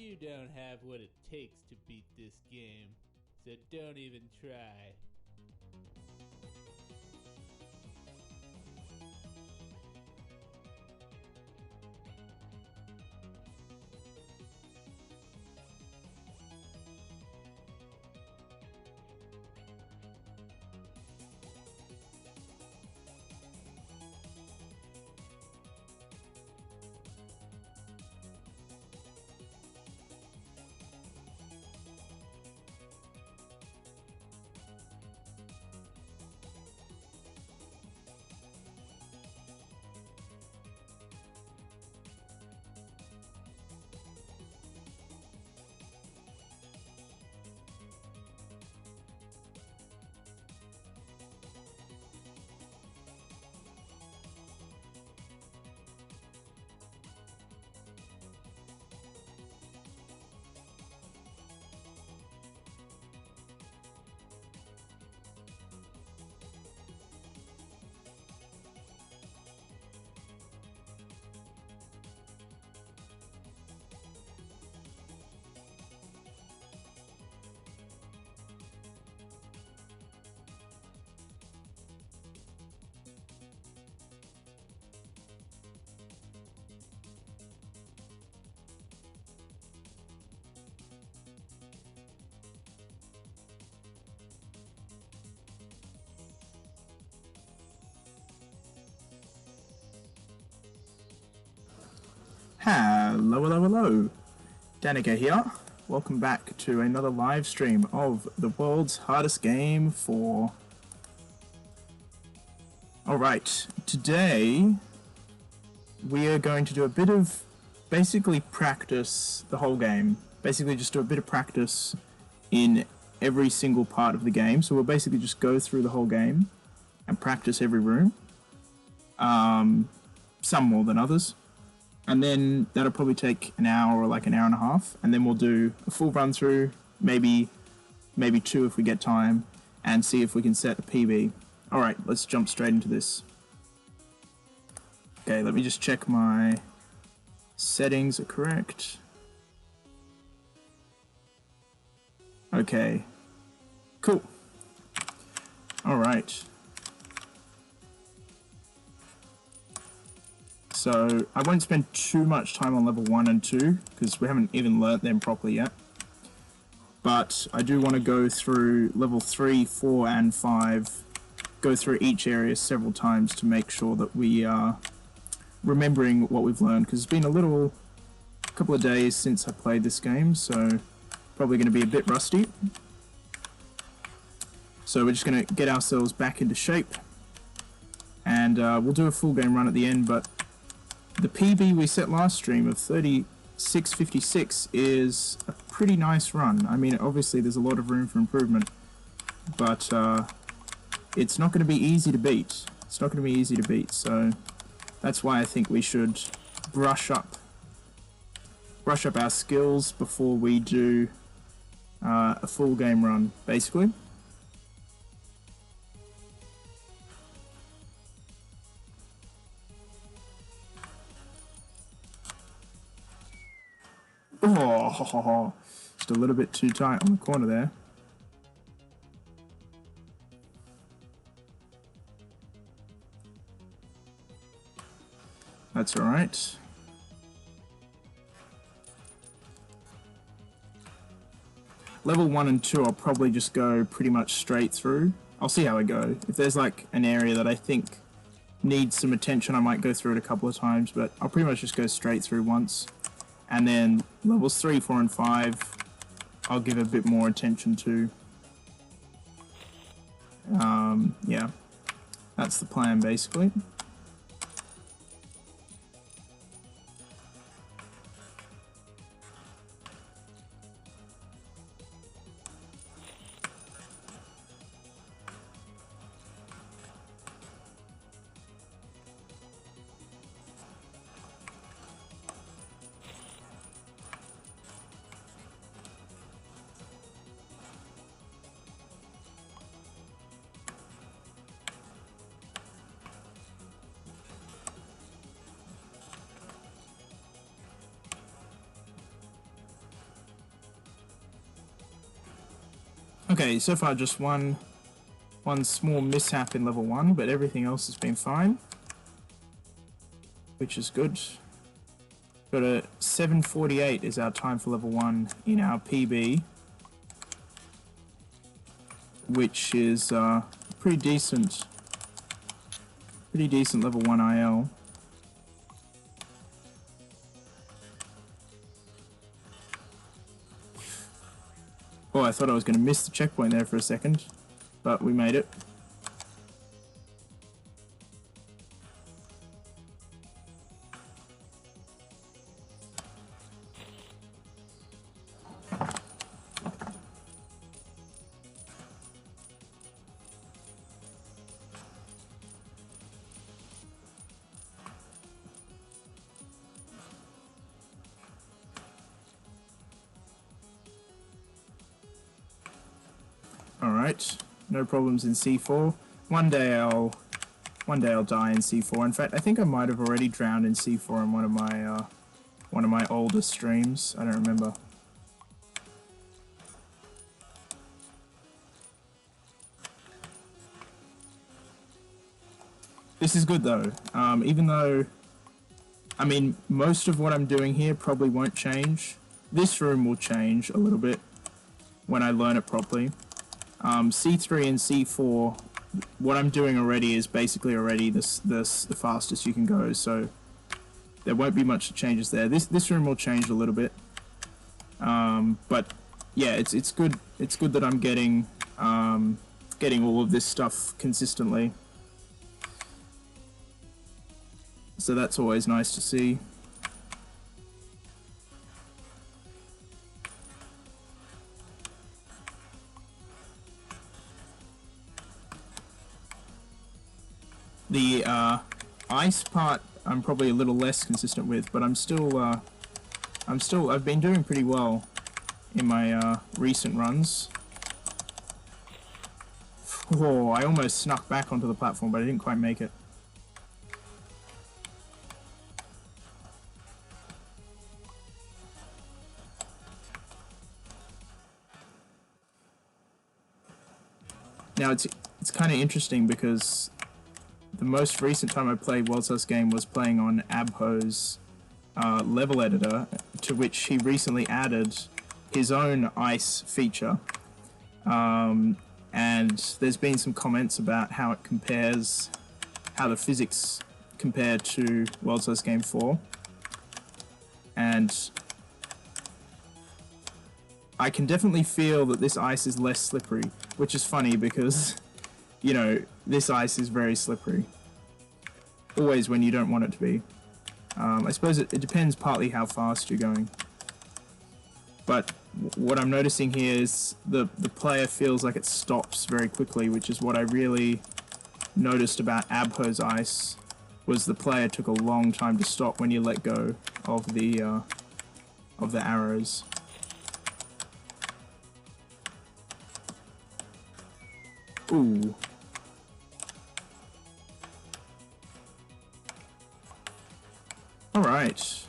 You don't have what it takes to beat this game, so don't even try. Hello. Danica here. Welcome back to another live stream of the world's hardest game 4. Alright, today we are going to do a bit of basically practice the whole game. Basically just do a bit of practice in every single part of the game. So we'll basically just go through the whole game and practice every room. Some more than others. And then that'll probably take an hour or like an hour and a half. And then we'll do a full run through, maybe 2 if we get time, and see if we can set a PB. Alright, let's jump straight into this. Okay, let me just check my settings are correct. Okay, cool. Alright. So I won't spend too much time on level 1 and 2 because we haven't even learnt them properly yet. But I do want to go through level 3, 4 and 5, go through each area several times to make sure that we are remembering what we've learned, because it's been a couple of days since I played this game, so probably going to be a bit rusty. So we're just going to get ourselves back into shape, and we'll do a full game run at the end, but the PB we set last stream of 36.56 is a pretty nice run. I mean, obviously there's a lot of room for improvement, but it's not going to be easy to beat. So that's why I think we should brush up our skills before we do a full game run, basically. Oh, just a little bit too tight on the corner there. That's alright. Level 1 and 2 I'll probably just go pretty much straight through. I'll see how I go. If there's like an area that I think needs some attention, I might go through it a couple of times, but I'll pretty much just go straight through once. And then levels 3, 4 and 5 I'll give a bit more attention to. Yeah, that's the plan basically. Okay, so far just one small mishap in level 1, but everything else has been fine, which is good. Got a 7:48 is our time for level 1 in our PB, which is pretty decent level 1 IL. Oh, I thought I was going to miss the checkpoint there for a second, but we made it. Alright, no problems in C4. One day I'll die in C4. In fact, I think I might have already drowned in C4 in one of my older streams. I don't remember. This is good though. Even though, I mean, most of what I'm doing here probably won't change. This room will change a little bit when I learn it properly. C3 and C4, what I'm doing already is basically already the fastest you can go, so there won't be much changes there. This room will change a little bit, but yeah, it's good. It's good that I'm getting all of this stuff consistently. So that's always nice to see. The ice part I'm probably a little less consistent with, but I've been doing pretty well in my recent runs. Oh, I almost snuck back onto the platform, but I didn't quite make it. Now it's kind of interesting because the most recent time I played World's Last Game was playing on Abho's level editor, to which he recently added his own ice feature. And there's been some comments about how it compares, how the physics compare to World's Last Game 4. And I can definitely feel that this ice is less slippery, which is funny because, you know, this ice is very slippery. Always when you don't want it to be. I suppose it depends partly how fast you're going. But what I'm noticing here is the player feels like it stops very quickly, which is what I really noticed about Abho's ice, was the player took a long time to stop when you let go of the arrows. Ooh. Alright.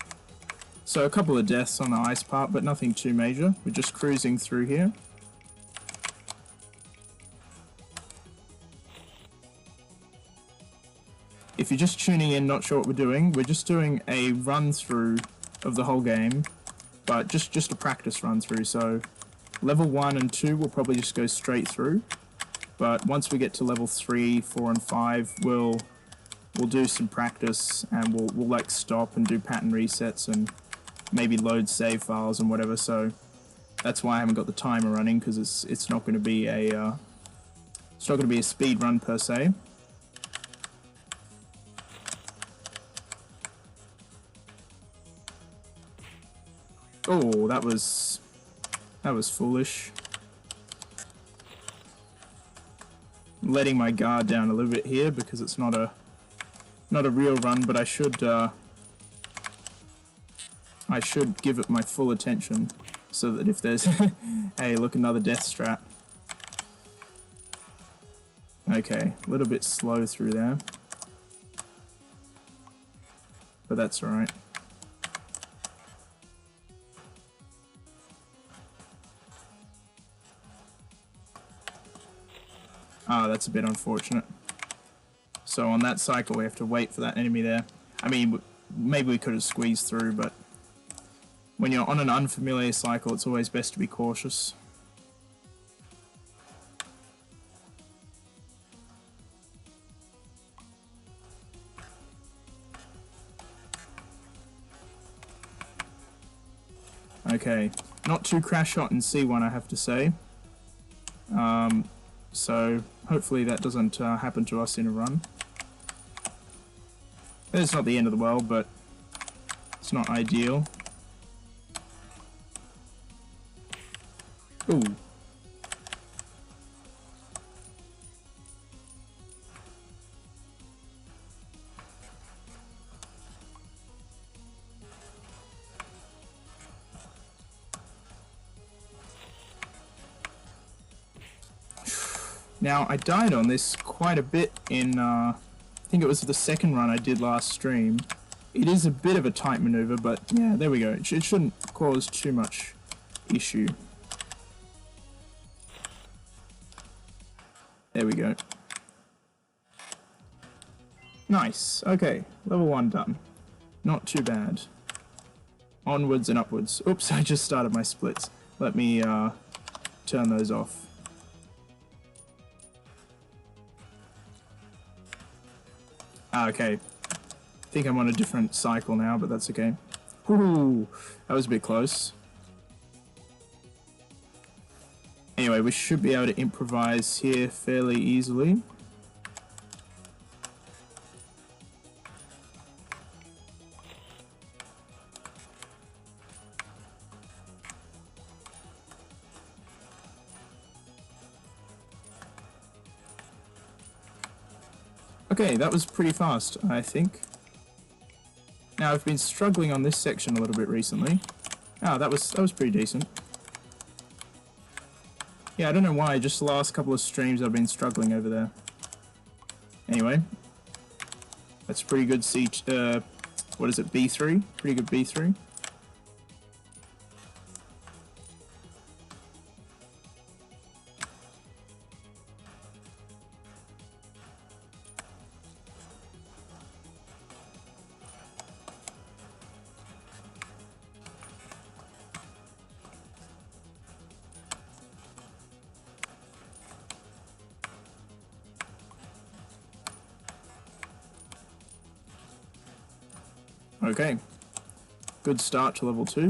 So a couple of deaths on the ice part, but nothing too major. We're just cruising through here. If you're just tuning in, not sure what we're just doing a run-through of the whole game, but just a practice run-through. So level 1 and 2 we'll probably just go straight through. But once we get to level 3, 4, and 5, we'll do some practice, and we'll like stop and do pattern resets and maybe load save files and whatever. So that's why I haven't got the timer running, because it's not going to be a speed run per se. Oh, that was foolish. Letting my guard down a little bit here because it's not a real run, but I should give it my full attention so that if there's hey, look, another death strat. Okay, a little bit slow through there, but that's all right. Ah, that's a bit unfortunate. So on that cycle we have to wait for that enemy there. I mean, maybe we could have squeezed through, but when you're on an unfamiliar cycle, it's always best to be cautious. Okay, not too crash hot in C1, I have to say. So hopefully that doesn't happen to us in a run. It's not the end of the world, but it's not ideal. Ooh. Now, I died on this quite a bit in, I think it was the second run I did last stream. It is a bit of a tight maneuver, but yeah, there we go. It shouldn't cause too much issue. There we go. Nice. Okay, level 1 done. Not too bad. Onwards and upwards. Oops, I just started my splits. Let me turn those off. Okay. I think I'm on a different cycle now, but that's okay. Ooh, that was a bit close. Anyway, we should be able to improvise here fairly easily. Okay, that was pretty fast, I think. Now, I've been struggling on this section a little bit recently. Ah, that was pretty decent. Yeah, I don't know why, just the last couple of streams I've been struggling over there. Anyway. That's pretty good what is it, B3? Pretty good B3. Okay, good start to level 2.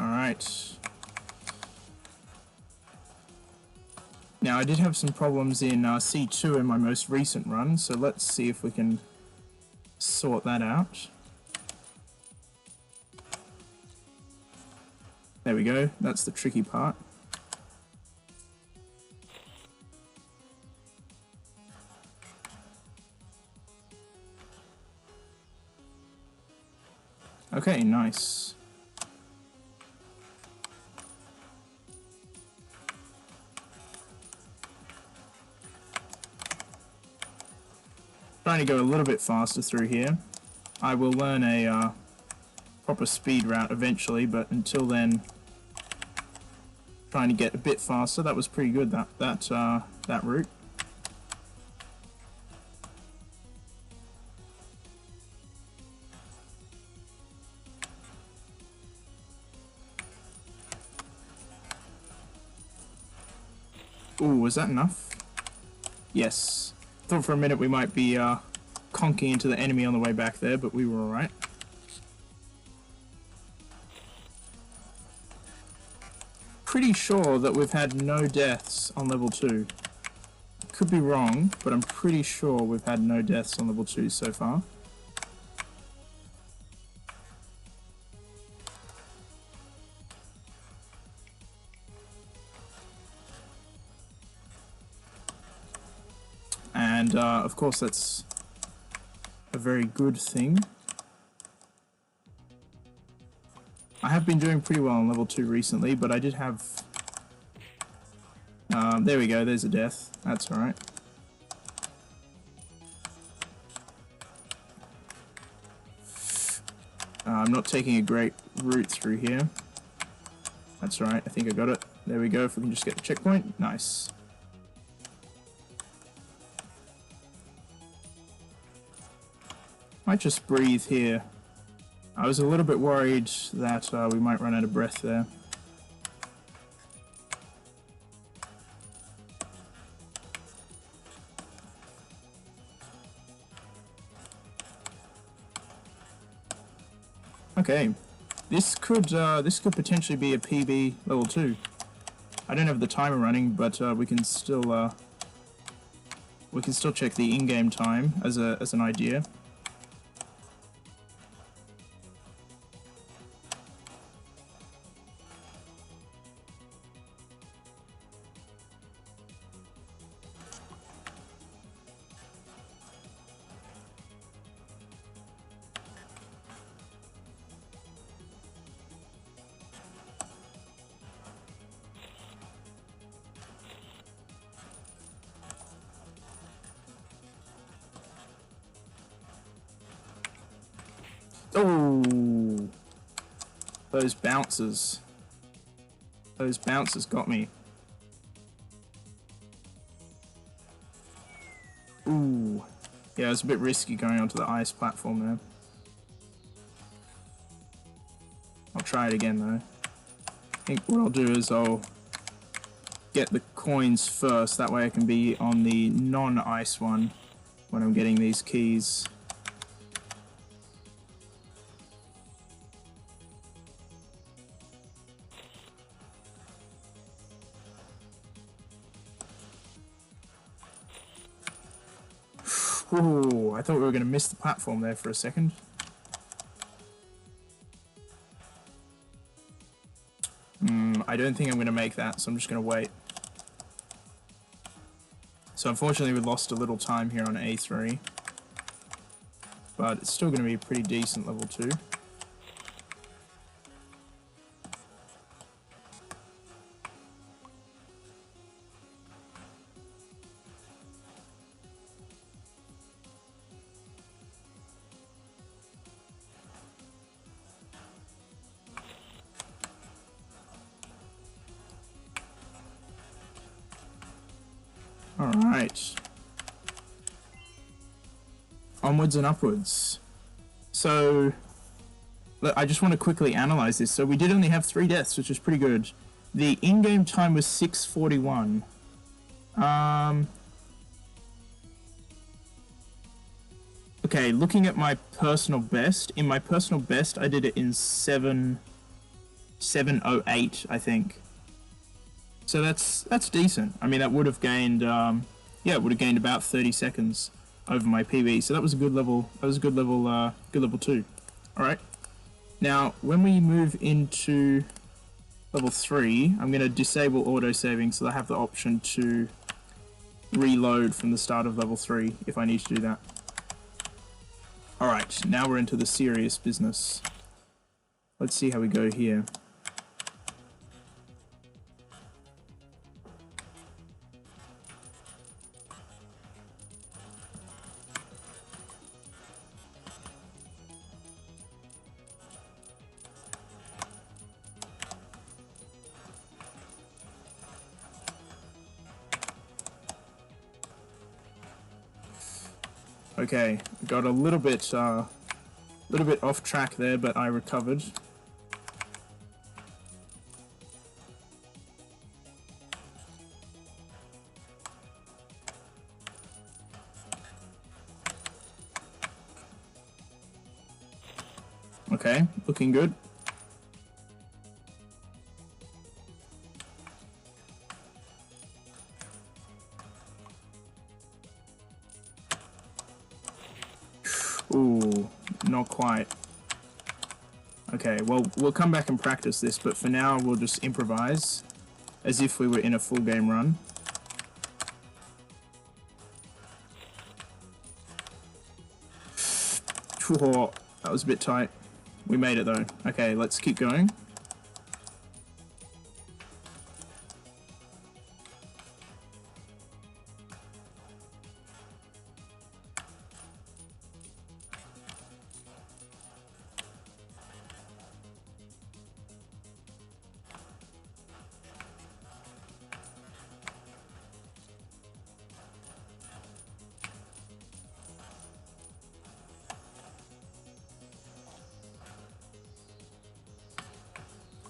Alright. Now, I did have some problems in C2 in my most recent run, so let's see if we can sort that out. There we go, that's the tricky part. Okay, nice. Trying to go a little bit faster through here. I will learn a proper speed route eventually, but until then, trying to get a bit faster. That was pretty good, that route. Ooh, was that enough? Yes. Thought for a minute we might be conking into the enemy on the way back there, but we were alright. Pretty sure that we've had no deaths on level 2. Could be wrong, but I'm pretty sure we've had no deaths on level 2 so far. And of course that's a very good thing. I have been doing pretty well on level 2 recently, but I did have... there we go, there's a death. That's alright. I'm not taking a great route through here. That's alright, I think I got it. There we go, if we can just get the checkpoint. Nice. Might just breathe here. I was a little bit worried that we might run out of breath there. Okay, this could potentially be a PB level 2. I don't have the timer running, but we can still check the in-game time as an idea. Oh, those bouncers. Those bouncers got me. Ooh. Yeah, it's a bit risky going onto the ice platform there. I'll try it again though. I think what I'll do is I'll get the coins first, that way I can be on the non-ice one when I'm getting these keys. Ooh, I thought we were going to miss the platform there for a second. I don't think I'm going to make that, so I'm just going to wait. So unfortunately we lost a little time here on A3. But it's still going to be a pretty decent level 2. Alright. Onwards and upwards. So, I just want to quickly analyze this. So we did only have 3 deaths, which is pretty good. The in-game time was 6:41. Okay, looking at my personal best, in my personal best I did it in 7:08, I think. So that's decent. I mean, that would have gained, yeah, it would have gained about 30 seconds over my PB. So that was a good level. That was a good level 2. All right. Now, when we move into level 3, I'm going to disable auto saving so I have the option to reload from the start of level 3 if I need to do that. All right. Now we're into the serious business. Let's see how we go here. Okay, got a little bit off track there, but I recovered. Okay, looking good. Ooh, not quite. Okay, well, we'll come back and practice this, but for now we'll just improvise as if we were in a full game run. Whoa, that was a bit tight. We made it though. Okay, let's keep going.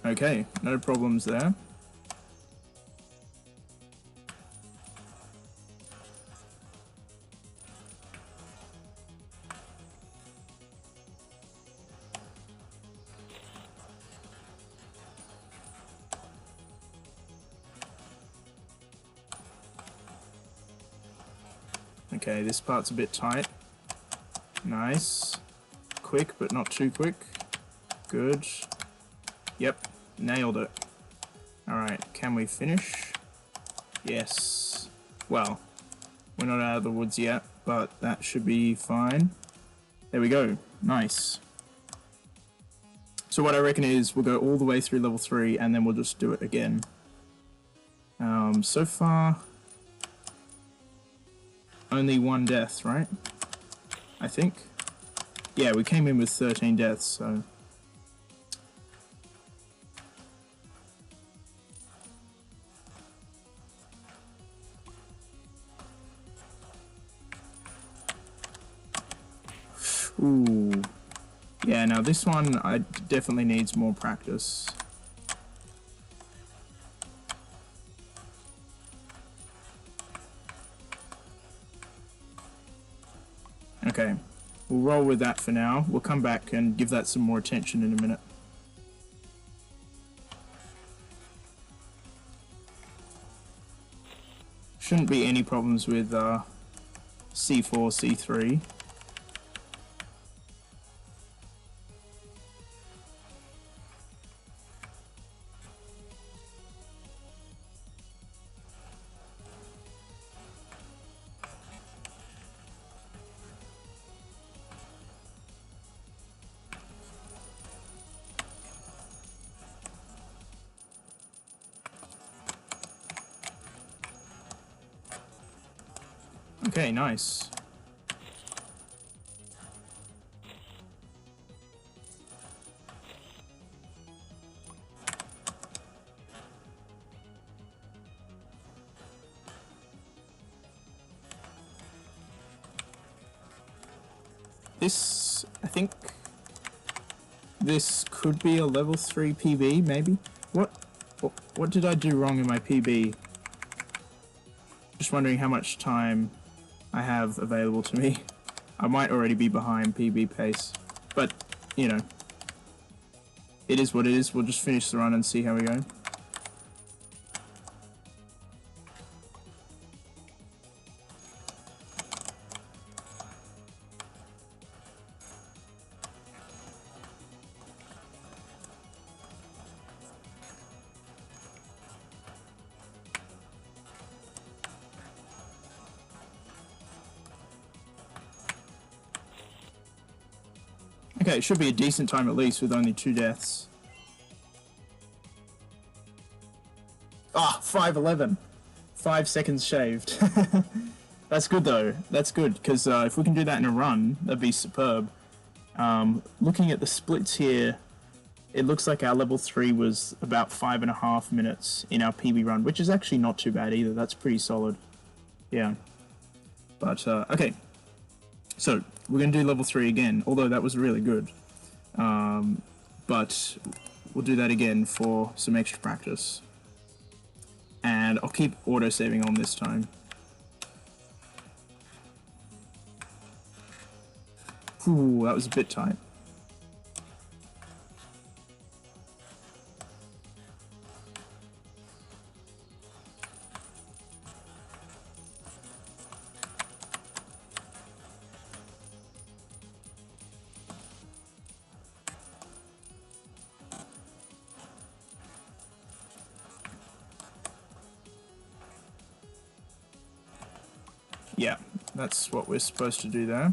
Okay, no problems there. Okay, this part's a bit tight. Nice. Quick, but not too quick. Good. Yep, nailed it. Alright, can we finish? Yes. Well, we're not out of the woods yet, but that should be fine. There we go. Nice. So what I reckon is we'll go all the way through level 3 and then we'll just do it again. So far, only 1 death, right? I think. Yeah, we came in with 13 deaths, so... Ooh. Yeah, now this one definitely needs more practice. Okay, we'll roll with that for now. We'll come back and give that some more attention in a minute. Shouldn't be any problems with C4, C3. Okay, nice. This, I think, this could be a level 3 PB, maybe? What did I do wrong in my PB? Just wondering how much time I have available to me. I might already be behind PB pace, but, you know, it is what it is. We'll just finish the run and see how we go. Okay, it should be a decent time at least with only 2 deaths. Ah, 5:11. 5 seconds shaved. That's good though. That's good, because if we can do that in a run, that'd be superb. Looking at the splits here, it looks like our level 3 was about 5.5 minutes in our PB run, which is actually not too bad either. That's pretty solid. Yeah. But, okay. So, we're going to do level 3 again, although that was really good. But we'll do that again for some extra practice. And I'll keep auto-saving on this time. Ooh, that was a bit tight. Yeah, that's what we're supposed to do there.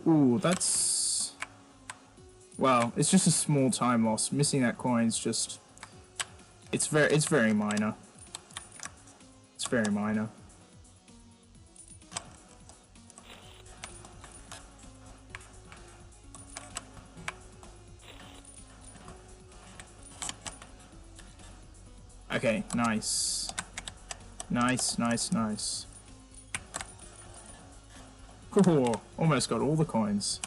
Ooh, that's... Well, it's just a small time loss. Missing that coin's just... It's very minor. It's very minor. Okay, nice. Nice, nice, nice. Oh, almost got all the coins.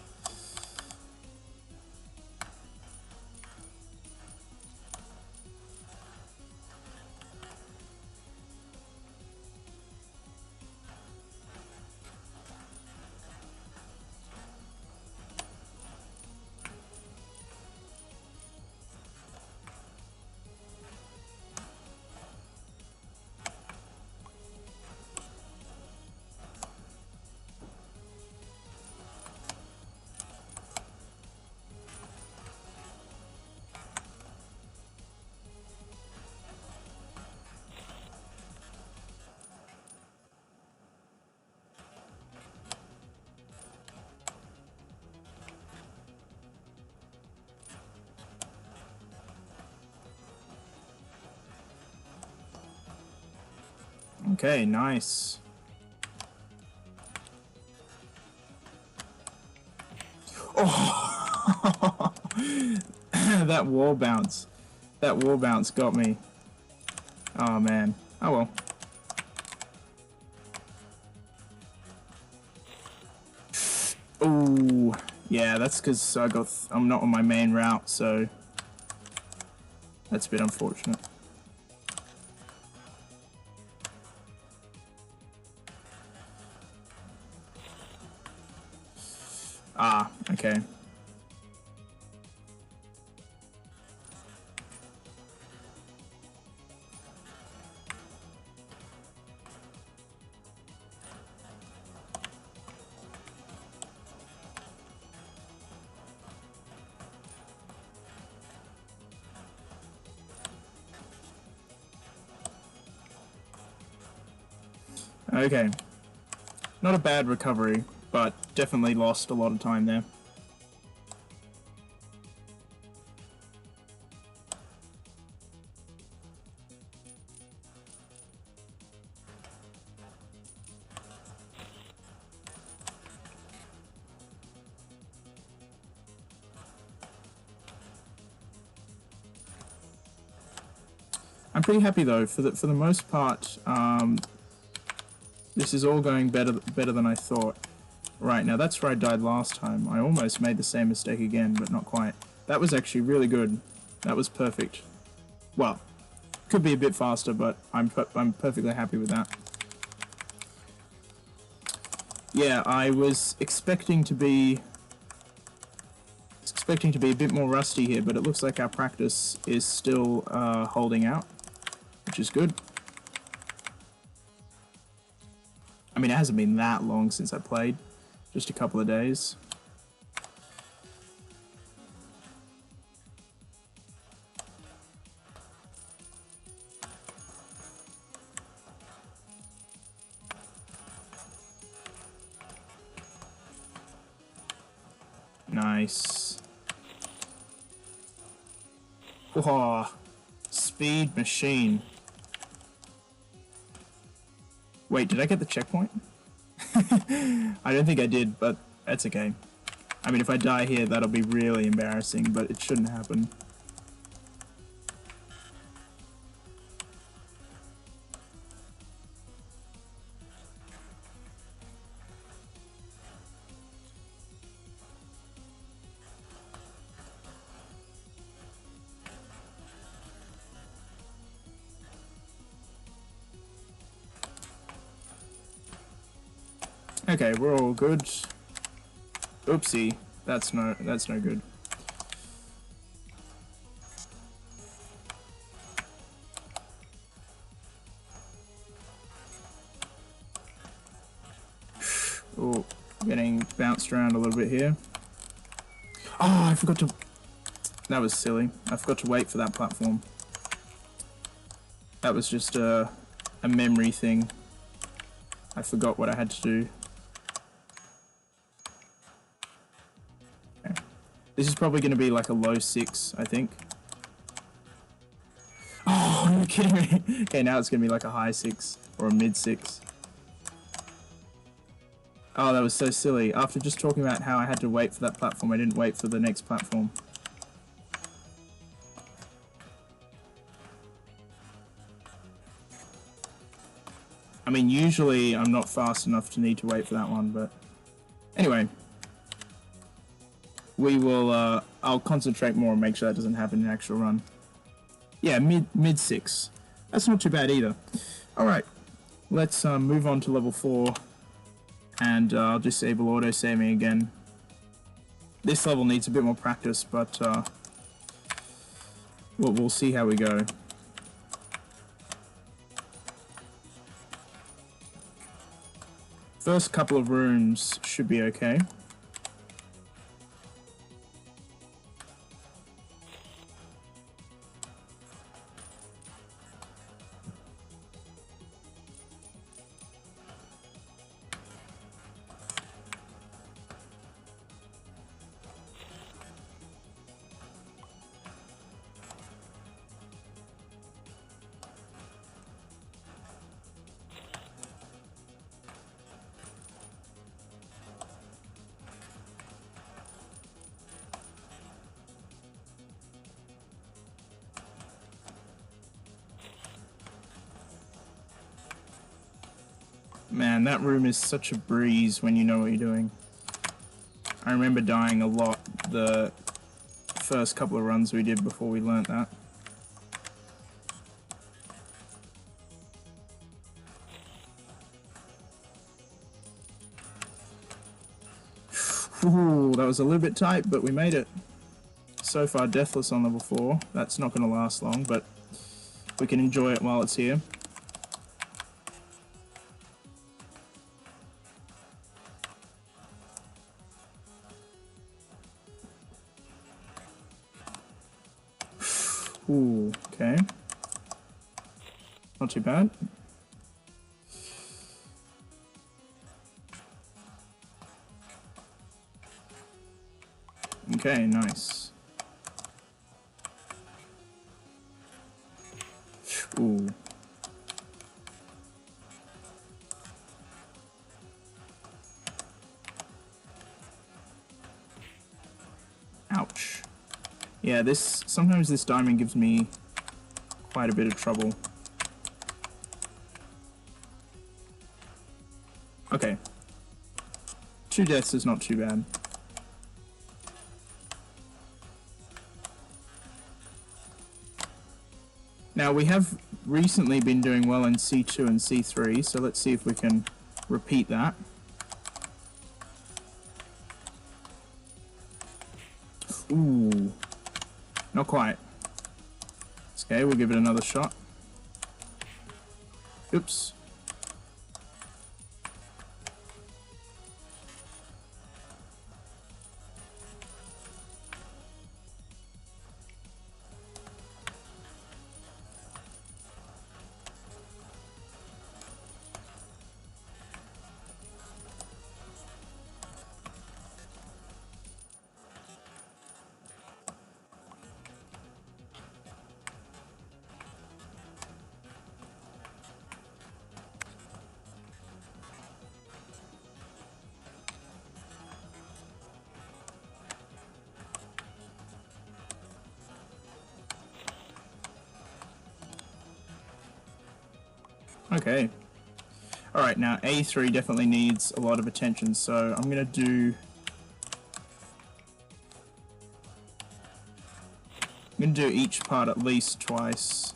Okay, nice. Oh, that wall bounce. That wall bounce got me. Oh man. Oh well. Oh, yeah, that's because I'm not on my main route, so that's a bit unfortunate. Ah, okay. Okay. Not a bad recovery, but definitely lost a lot of time there. I'm pretty happy though. For the most part, this is all going better than I thought. Right, now that's where I died last time. I almost made the same mistake again, but not quite. That was actually really good. That was perfect. Well, could be a bit faster, but I'm perfectly happy with that. Yeah, I was expecting to be a bit more rusty here, but it looks like our practice is still holding out, which is good. I mean, it hasn't been that long since I played, just a couple of days. Nice. Oh, speed machine. Wait, did I get the checkpoint? I don't think I did, but that's okay. I mean, if I die here, that'll be really embarrassing, but it shouldn't happen. Okay, we're all good. Oopsie, that's no good. Oh, getting bounced around a little bit here. Oh, I forgot to... That was silly. I forgot to wait for that platform. That was just a memory thing. I forgot what I had to do. This is probably going to be like a low 6, I think. Oh, are you kidding me? Okay, now it's going to be like a high 6 or a mid 6. Oh, that was so silly. After just talking about how I had to wait for that platform, I didn't wait for the next platform. I mean, usually I'm not fast enough to need to wait for that one, but... Anyway. We will, I'll concentrate more and make sure that doesn't happen in the actual run. Yeah, mid 6. That's not too bad either. Alright, let's move on to level 4. And I'll disable auto-saving again. This level needs a bit more practice, but we'll see how we go. First couple of rooms should be okay. Man, that room is such a breeze when you know what you're doing. I remember dying a lot the first couple of runs we did before we learnt that. Ooh, that was a little bit tight, but we made it. So far, deathless on level 4. That's not going to last long, but we can enjoy it while it's here. Ooh, okay. Not too bad. Okay, nice. Ooh. Ouch. Yeah, sometimes this diamond gives me quite a bit of trouble. Okay. 2 deaths is not too bad. Now, we have recently been doing well in C2 and C3, so let's see if we can repeat that. Ooh. Not quite. It's okay, we'll give it another shot. Oops. Okay. Alright, now A3 definitely needs a lot of attention, so I'm gonna do... each part at least twice.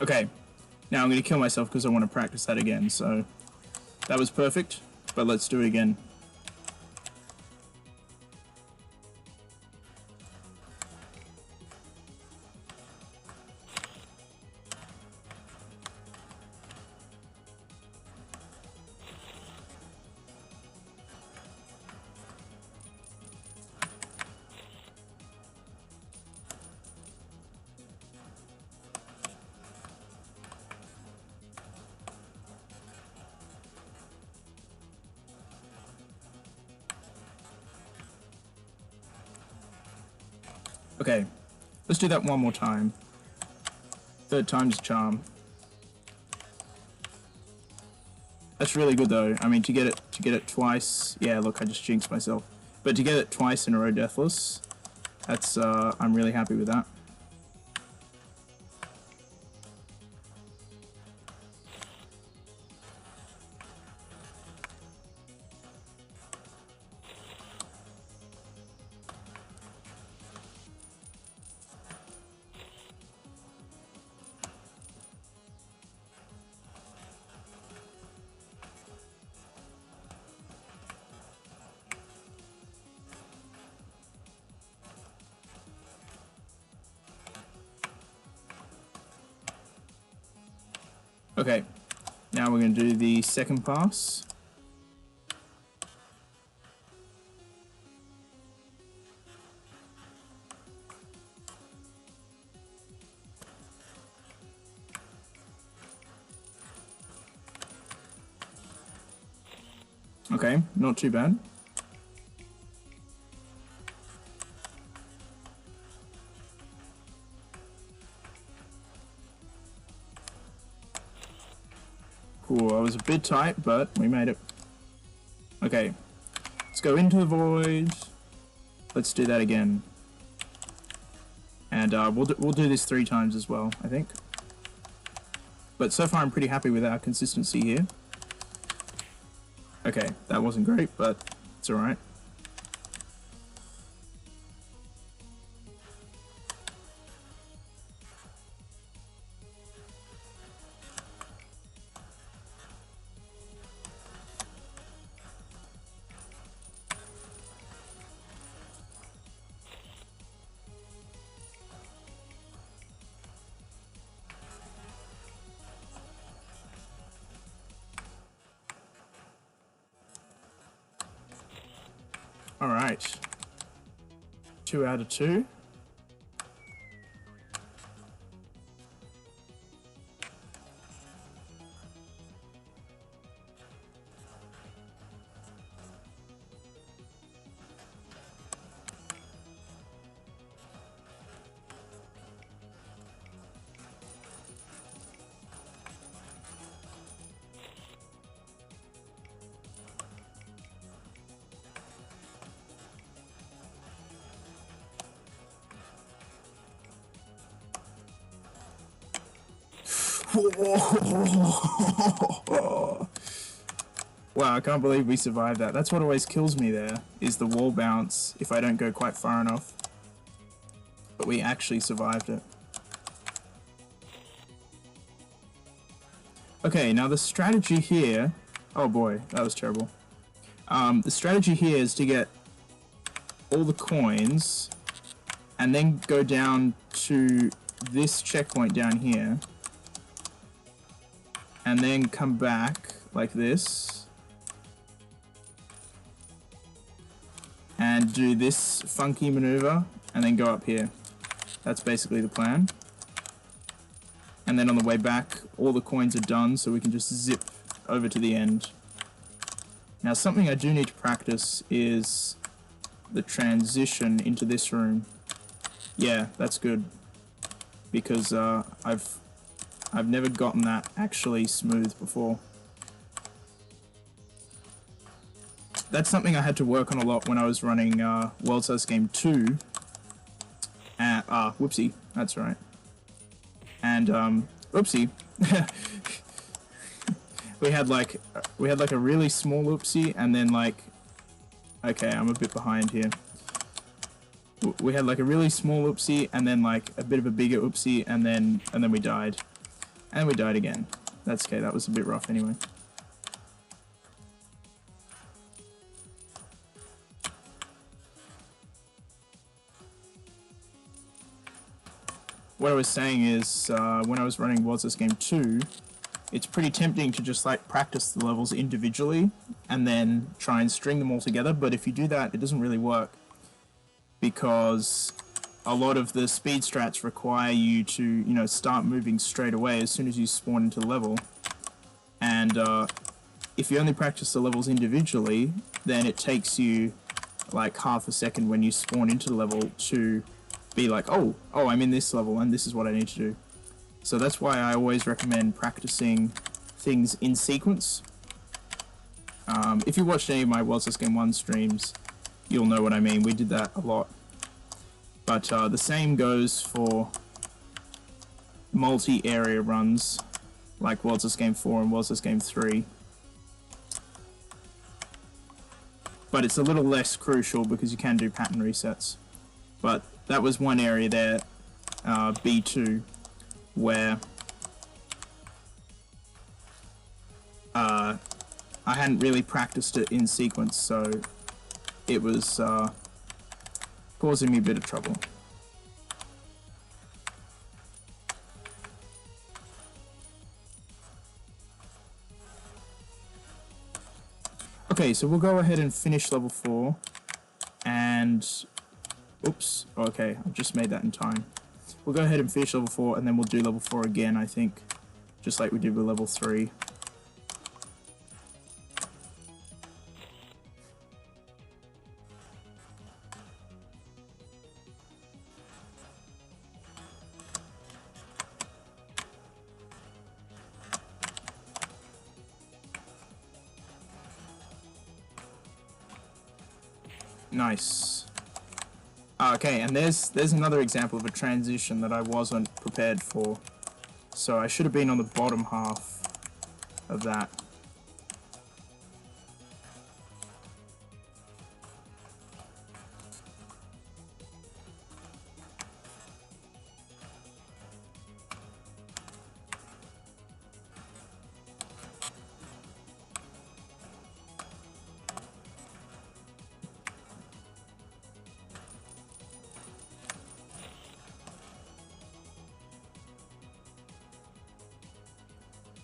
Okay, now I'm going to kill myself because I want to practice that again, so that was perfect, but let's do it again. Okay, let's do that one more time. Third time's a charm. That's really good though. I mean, to get it twice. Yeah, look, I just jinxed myself. But to get it twice in a row deathless, that's I'm really happy with that. Okay, now we're going to do the second pass. Okay, not too bad. Cool, I was a bit tight, but we made it. Okay, let's go into the void. Let's do that again. And we'll do this 3 times as well, I think. But so far I'm pretty happy with our consistency here. Okay, that wasn't great, but it's alright. Alright. 2 out of 2. Wow, I can't believe we survived that. That's what always kills me there, is the wall bounce if I don't go quite far enough. But we actually survived it. Okay, now the strategy here... Oh boy, that was terrible. The strategy here is to get all the coins and then go down to this checkpoint down here and then come back like this and do this funky maneuver and then go up here. That's basically the plan. And then on the way back, all the coins are done, so we can just zip over to the end. Now, something I do need to practice is the transition into this room. Yeah, that's good, because I've never gotten that actually smooth before. That's something I had to work on a lot when I was running World's House Game 2. Whoopsie, that's right. And oopsie, we had like a really small oopsie, and then like, okay, I'm a bit behind here. We had like a really small oopsie, and then like a bit of a bigger oopsie, and then we died, and we died again. That's okay. That was a bit rough anyway. What I was saying is, when I was running World's House Game 2, it's pretty tempting to just like practice the levels individually and then try and string them all together, but if you do that, it doesn't really work, because a lot of the speed strats require you to, you know, start moving straight away as soon as you spawn into the level, and if you only practice the levels individually, then it takes you like half a second when you spawn into the level to be like, oh, I'm in this level and this is what I need to do. So that's why I always recommend practicing things in sequence. If you watched any of my What's This Game 1 streams, you'll know what I mean. We did that a lot. But the same goes for multi-area runs, like What's This Game 4 and What's This Game 3. But it's a little less crucial because you can do pattern resets. But that was one area there, B2, where I hadn't really practiced it in sequence, so it was causing me a bit of trouble. Okay, so we'll go ahead and finish level 4, and oops, okay, I've just made that in time. We'll go ahead and finish level 4, and then we'll do level 4 again, I think, just like we did with level 3. Nice. Okay, and there's another example of a transition that I wasn't prepared for. So I should have been on the bottom half of that.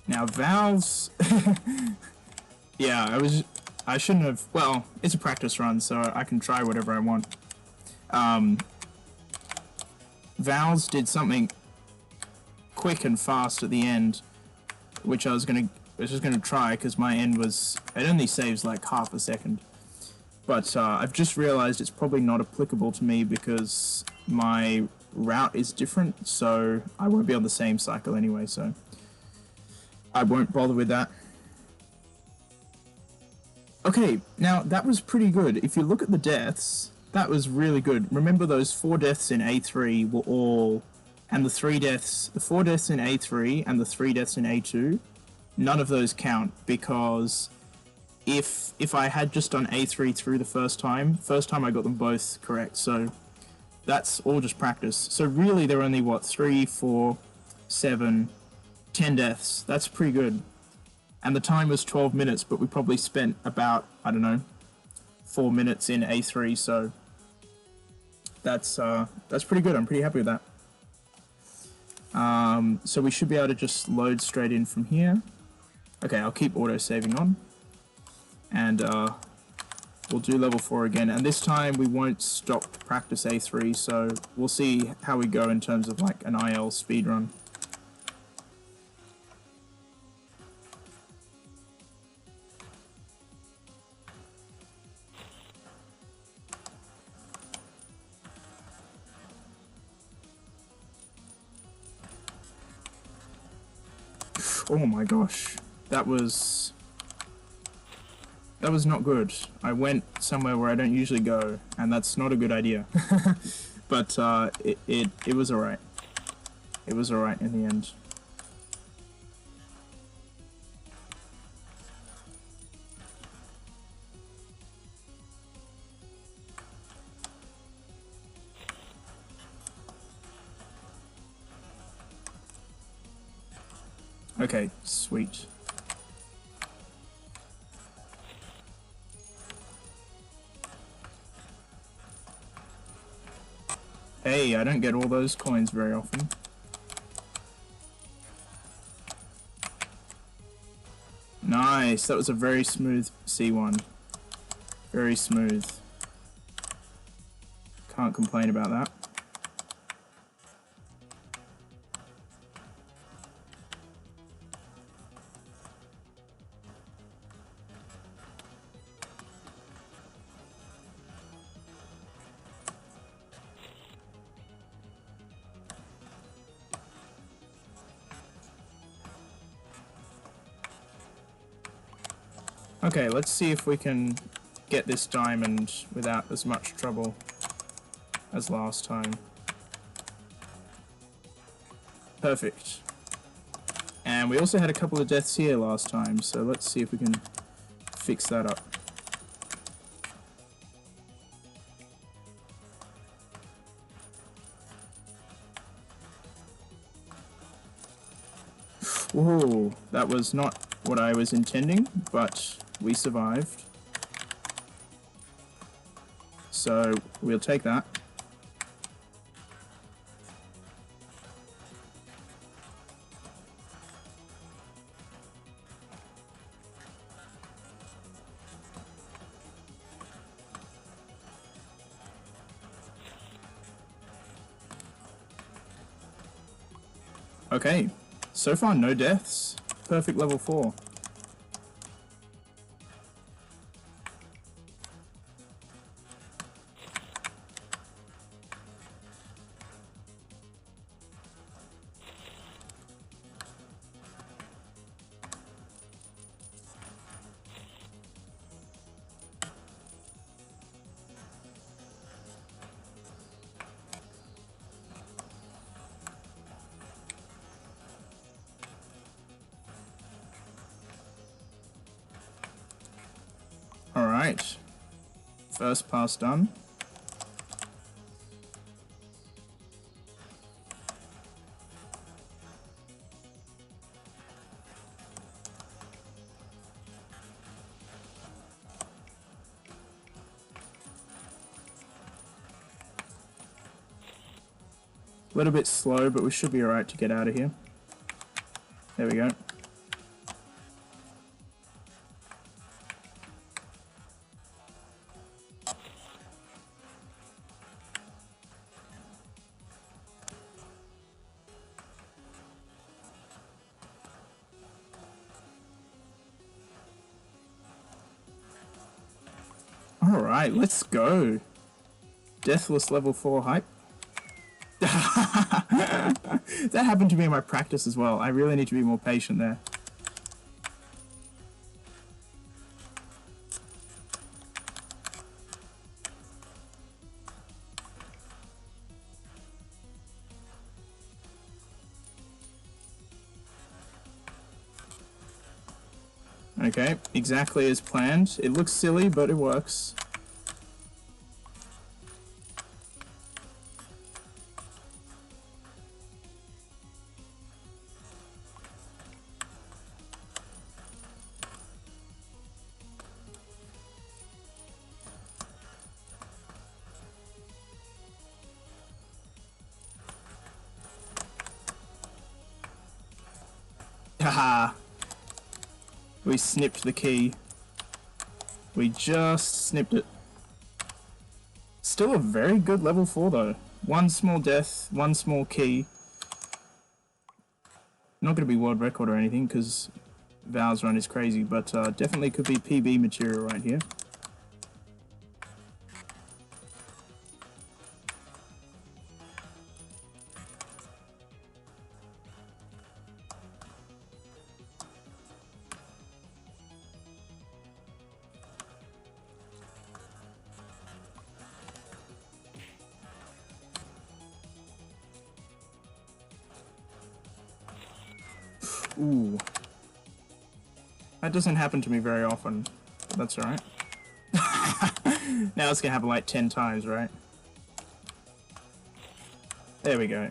Now valves, yeah, I shouldn't have, well, it's a practice run, so I can try whatever I want. Valves did something quick and fast at the end, which I was just gonna try, because my end it only saves like half a second. But I've just realized it's probably not applicable to me because my route is different, so I won't be on the same cycle anyway, so I won't bother with that. Okay, now that was pretty good. If you look at the deaths, that was really good. Remember those 4 deaths in A3 were all, and the 4 deaths in A3 and the 3 deaths in A2, none of those count because if I had just done A3 through the first time I got them both correct, so that's all just practice. So really they're only, what, 3, 4, 7, 10 deaths. That's pretty good. And the time was 12 minutes, but we probably spent about, I don't know, 4 minutes in A3, so that's pretty good. I'm pretty happy with that. So we should be able to just load straight in from here. Okay, I'll keep auto-saving on. And we'll do level 4 again. And this time we won't stop to practice A3, so we'll see how we go in terms of like an IL speedrun. Oh my gosh, that was not good. I went somewhere where I don't usually go, and that's not a good idea. But it was alright. It was alright in the end. Okay, sweet. Hey, I don't get all those coins very often. Nice, that was a very smooth C1. Very smooth. Can't complain about that. Okay, let's see if we can get this diamond without as much trouble as last time. Perfect. And we also had a couple of deaths here last time, so let's see if we can fix that up. Whoa, that was not what I was intending, but we survived. So we'll take that. Okay, so far no deaths. Perfect level 4. Alright, first pass done. A little bit slow, but we should be alright to get out of here. There we go. Alright, let's go. Deathless level 4 hype. That happened to me in my practice as well. I really need to be more patient there. Okay, exactly as planned. It looks silly, but it works. Haha! We snipped the key. We just snipped it. Still a very good level 4 though. One small death, one small key. Not going to be world record or anything because Val's run is crazy, but definitely could be PB material right here. Ooh. That doesn't happen to me very often, but that's alright. Now it's gonna happen like 10 times, right? There we go.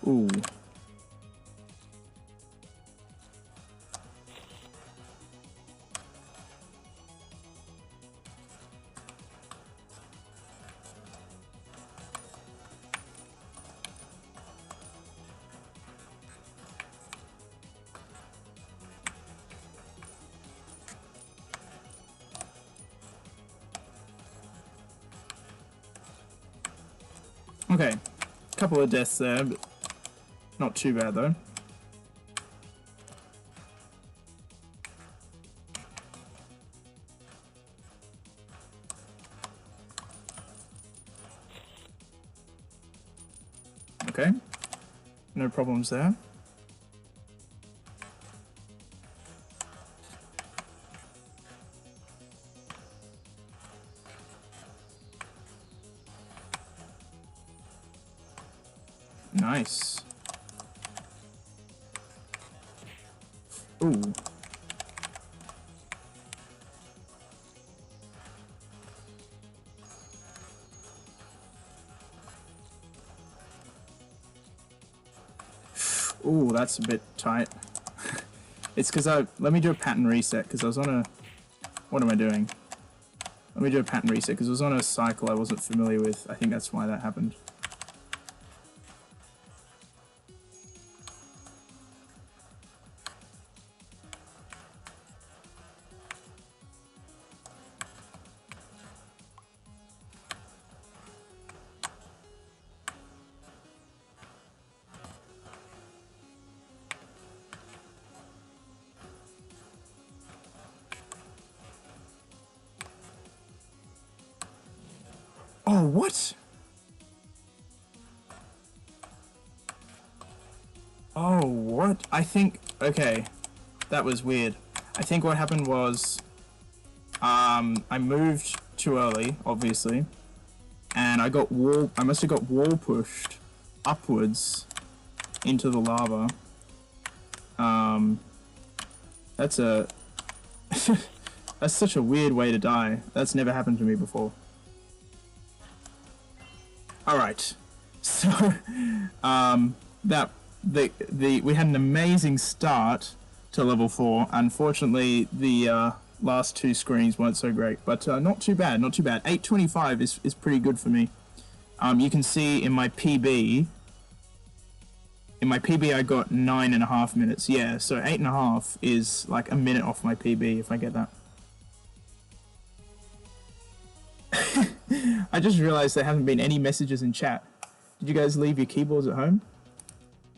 Ooh. Okay, couple of deaths there, but not too bad though. Okay, No problems there. Nice. Ooh. Ooh, that's a bit tight. It's because let me do a pattern reset, because I was on a... What am I doing? Let me do a pattern reset, because I was on a cycle I wasn't familiar with. I think that's why that happened. Oh, what? Oh, what? I think... Okay. That was weird. I think what happened was... I moved too early, obviously. And I got wall... I must have got wall pushed upwards into the lava. That's a... That's such a weird way to die. That's never happened to me before. Alright, so, we had an amazing start to level 4. Unfortunately, the, last 2 screens weren't so great, but, not too bad, not too bad. 8:25 is pretty good for me. You can see in my PB, I got 9.5 minutes, yeah, so 8.5 is like a minute off my PB, if I get that. I just realized there haven't been any messages in chat. Did you guys leave your keyboards at home?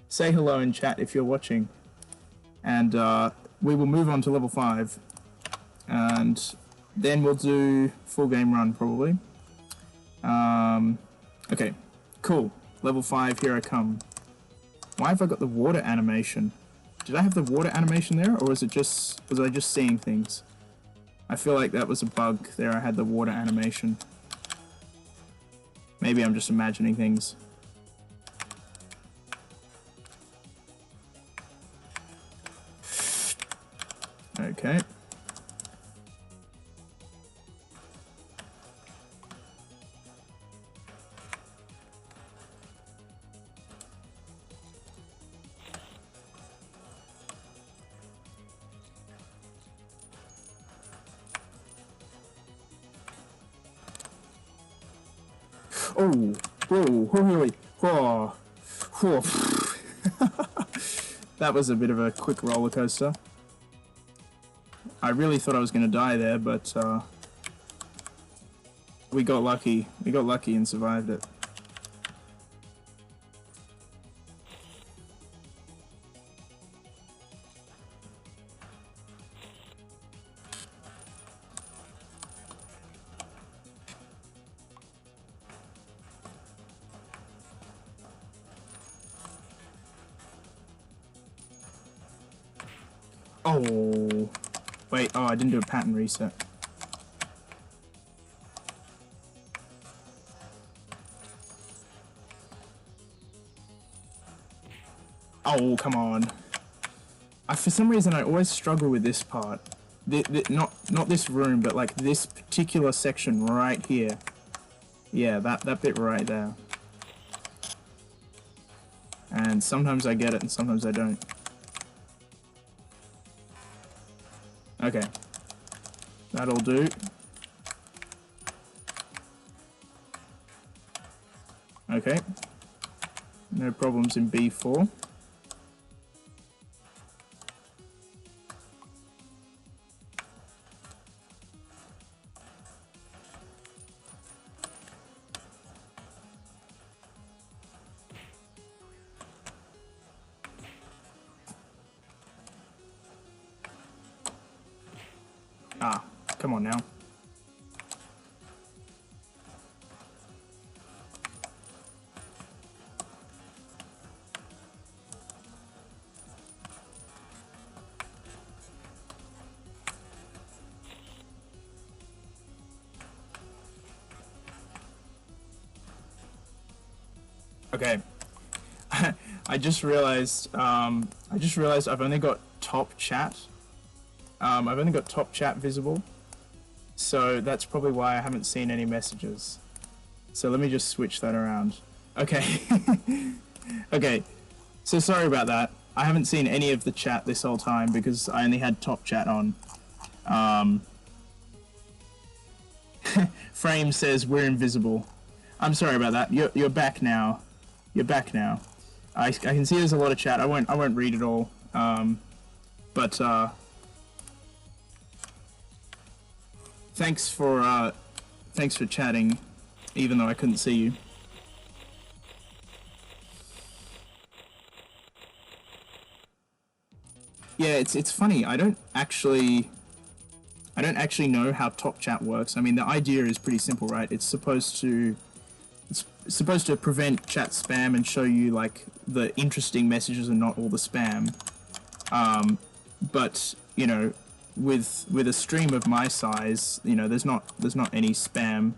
Say hello in chat if you're watching. And we will move on to level 5. And then we'll do full game run probably. Okay, cool. Level 5, here I come. Why have I got the water animation? Did I have the water animation there, or was I just seeing things? I feel like that was a bug there, I had the water animation. Maybe I'm just imagining things. Okay. Oh, whoa, whoa. That was a bit of a quick roller coaster. I really thought I was going to die there, but we got lucky. We got lucky and survived it. Oh, wait, oh, I didn't do a pattern reset. Oh, come on. For some reason, I always struggle with this part. Not this room, but like this particular section right here. Yeah, that bit right there. And sometimes I get it, and sometimes I don't. Okay. That'll do. Okay. No problems in B4. Ah, come on now. Okay. I just realized I've only got top chat. I've only got top chat visible. So that's probably why I haven't seen any messages. So let me just switch that around. Okay. Okay. So sorry about that. I haven't seen any of the chat this whole time because I only had top chat on. Frame says we're invisible. I'm sorry about that. You're back now. You're back now. I can see there's a lot of chat. I won't read it all. But thanks for chatting, even though I couldn't see you. Yeah, it's funny. I don't actually know how top chat works. I mean, the idea is pretty simple, right? It's supposed to prevent chat spam and show you like the interesting messages and not all the spam. But you know, with a stream of my size, you know, there's not any spam,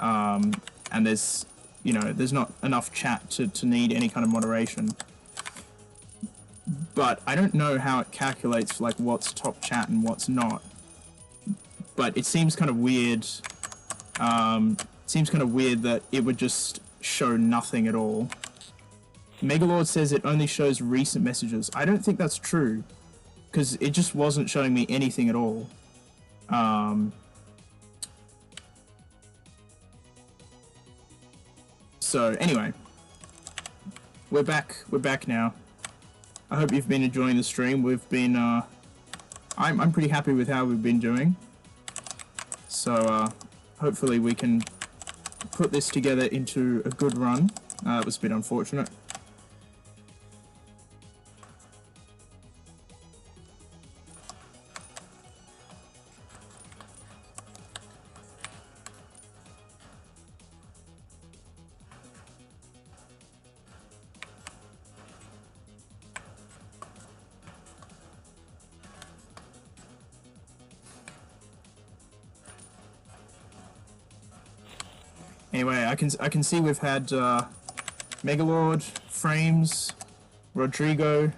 and there's not enough chat to need any kind of moderation. But I don't know how it calculates like what's top chat and what's not. But it seems kind of weird. Seems kind of weird that it would just show nothing at all. Megalord says it only shows recent messages. I don't think that's true, because it just wasn't showing me anything at all. So anyway, we're back now. I hope you've been enjoying the stream. We've been, I'm pretty happy with how we've been doing. So, hopefully we can put this together into a good run. It was a bit unfortunate. Anyway, I can see we've had Megalord, Frames, Rodrigo,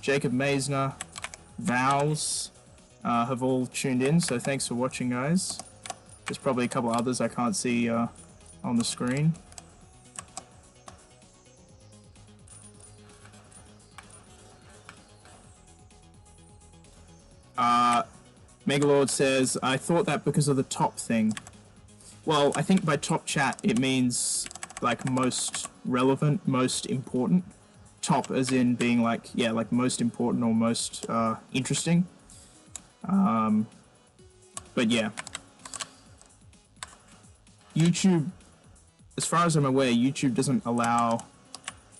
Jacob Meisner, Vowels have all tuned in, so thanks for watching, guys. There's probably a couple others I can't see on the screen. Megalord says, I thought that because of the top thing. Well, I think by top chat it means like most relevant, most important. Top as in being like, yeah, like most important or most interesting. But yeah. YouTube, as far as I'm aware, YouTube doesn't allow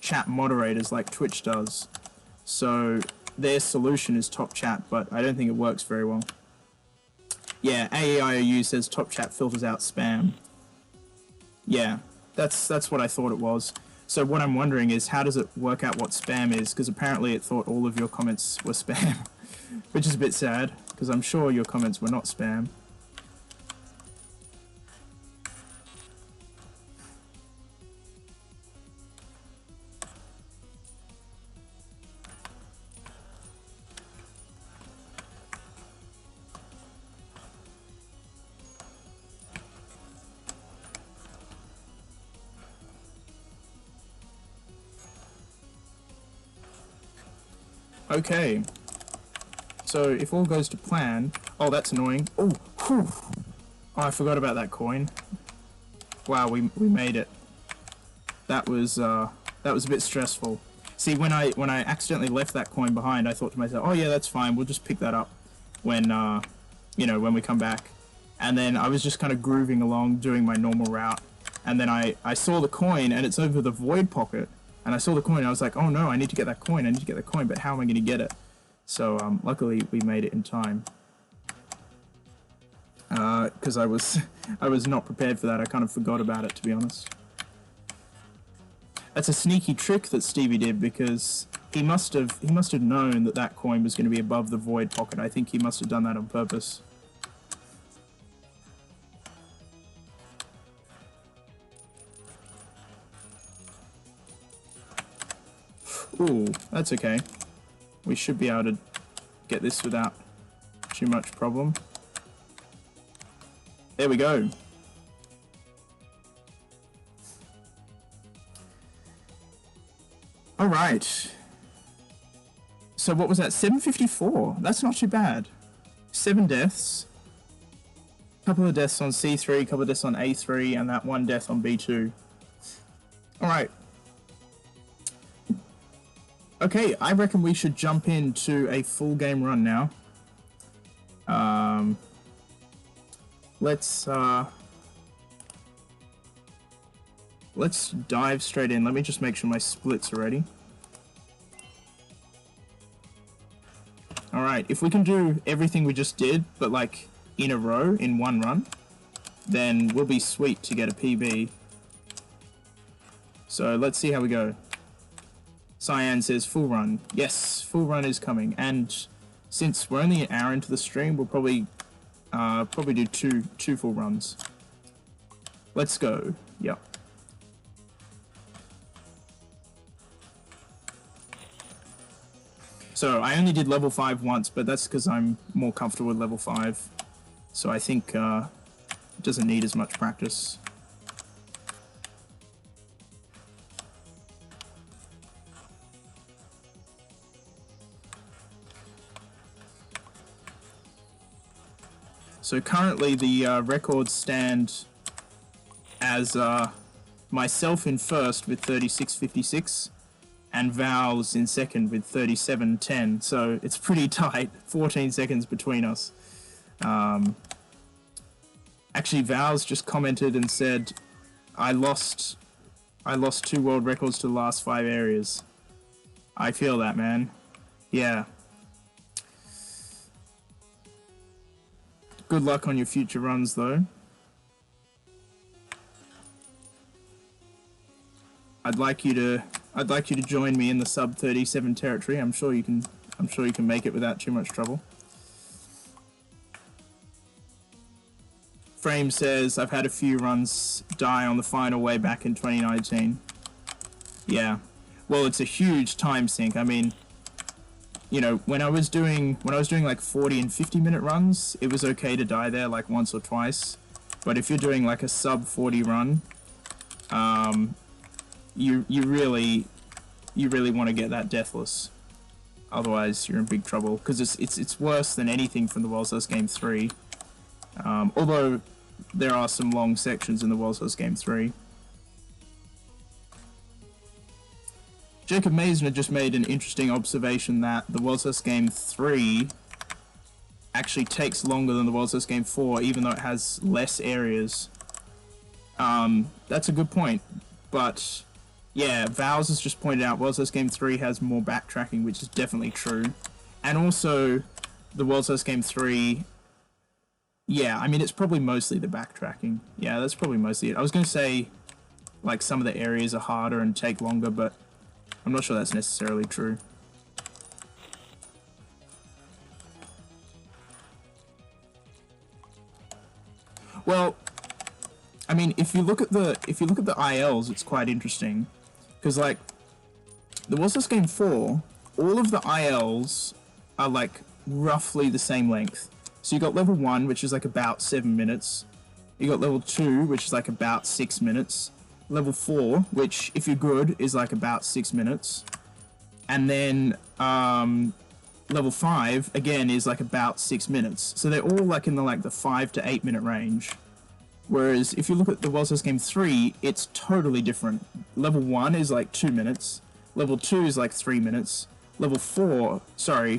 chat moderators like Twitch does. So their solution is top chat, but I don't think it works very well. Yeah, AEIOU says top chat filters out spam. Yeah, that's what I thought it was. So what I'm wondering is, how does it work out what spam is? Because apparently it thought all of your comments were spam, which is a bit sad, because I'm sure your comments were not spam. Okay, so if all goes to plan... Oh, that's annoying. Oh, whew. Oh, I forgot about that coin. Wow, we made it. That was a bit stressful. See, when I accidentally left that coin behind, I thought to myself, oh yeah, that's fine, we'll just pick that up when, you know, when we come back. And then I was just kind of grooving along, doing my normal route. And then I saw the coin, and it's over the void pocket. And I saw the coin, and I was like, oh no, I need to get that coin, but how am I going to get it? So, luckily, we made it in time. Because I was not prepared for that. I kind of forgot about it, to be honest. That's a sneaky trick that Stevie did, because he must have known that that coin was going to be above the void pocket. I think he must have done that on purpose. Ooh, that's okay. We should be able to get this without too much problem. There we go. Alright. So what was that? 754. That's not too bad. 7 deaths. Couple of deaths on C3, couple of deaths on A3, and that 1 death on B2. Alright. Okay, I reckon we should jump into a full game run now. Let's dive straight in. Let me just make sure my splits are ready. Alright, if we can do everything we just did, but like in a row, in one run, then we'll be sweet to get a PB. So let's see how we go. Cyan says full run. Yes, full run is coming. And since we're only an hour into the stream, we'll probably do two full runs. Let's go. Yep. So I only did level 5 once, but that's because I'm more comfortable with level 5. So I think it doesn't need as much practice. So currently the records stand as myself in first with 36.56 and Val's in second with 37.10. So it's pretty tight, 14 seconds between us. Actually, Val's just commented and said, I lost 2 world records to the last 5 areas. I feel that, man. Yeah. Good luck on your future runs, though. I'd like you to join me in the sub 37 territory. I'm sure you can make it without too much trouble. Frame says, I've had a few runs die on the final way back in 2019. Yeah. Well, it's a huge time sink. I mean, you know, when I was doing like 40 and 50-minute runs, it was okay to die there like once or twice. But if you're doing like a sub 40 run, you really want to get that deathless. Otherwise, you're in big trouble, because it's worse than anything from the World's First Game 3. Although there are some long sections in the World's First Game 3. Jacob Maisner just made an interesting observation that the World's First Game 3 actually takes longer than the World's First Game 4, even though it has less areas. That's a good point, but yeah, Vowels has just pointed out World's First Game 3 has more backtracking, which is definitely true. And also, the World's First Game 3, yeah, I mean, it's probably mostly the backtracking. Yeah, that's probably mostly it. I was going to say, like, some of the areas are harder and take longer, but I'm not sure that's necessarily true. Well, I mean, if you look at the ILs, it's quite interesting, because like the World's First Game 4, all of the ILs are like roughly the same length. So you got level 1, which is like about 7 minutes. You got level 2, which is like about 6 minutes. Level 4, which if you're good is like about 6 minutes. And then level 5 again is like about 6 minutes. So they're all like in the 5 to 8 minute range. Whereas if you look at the World's First Game 3, it's totally different. Level 1 is like 2 minutes. Level 2 is like 3 minutes. Level 4, sorry,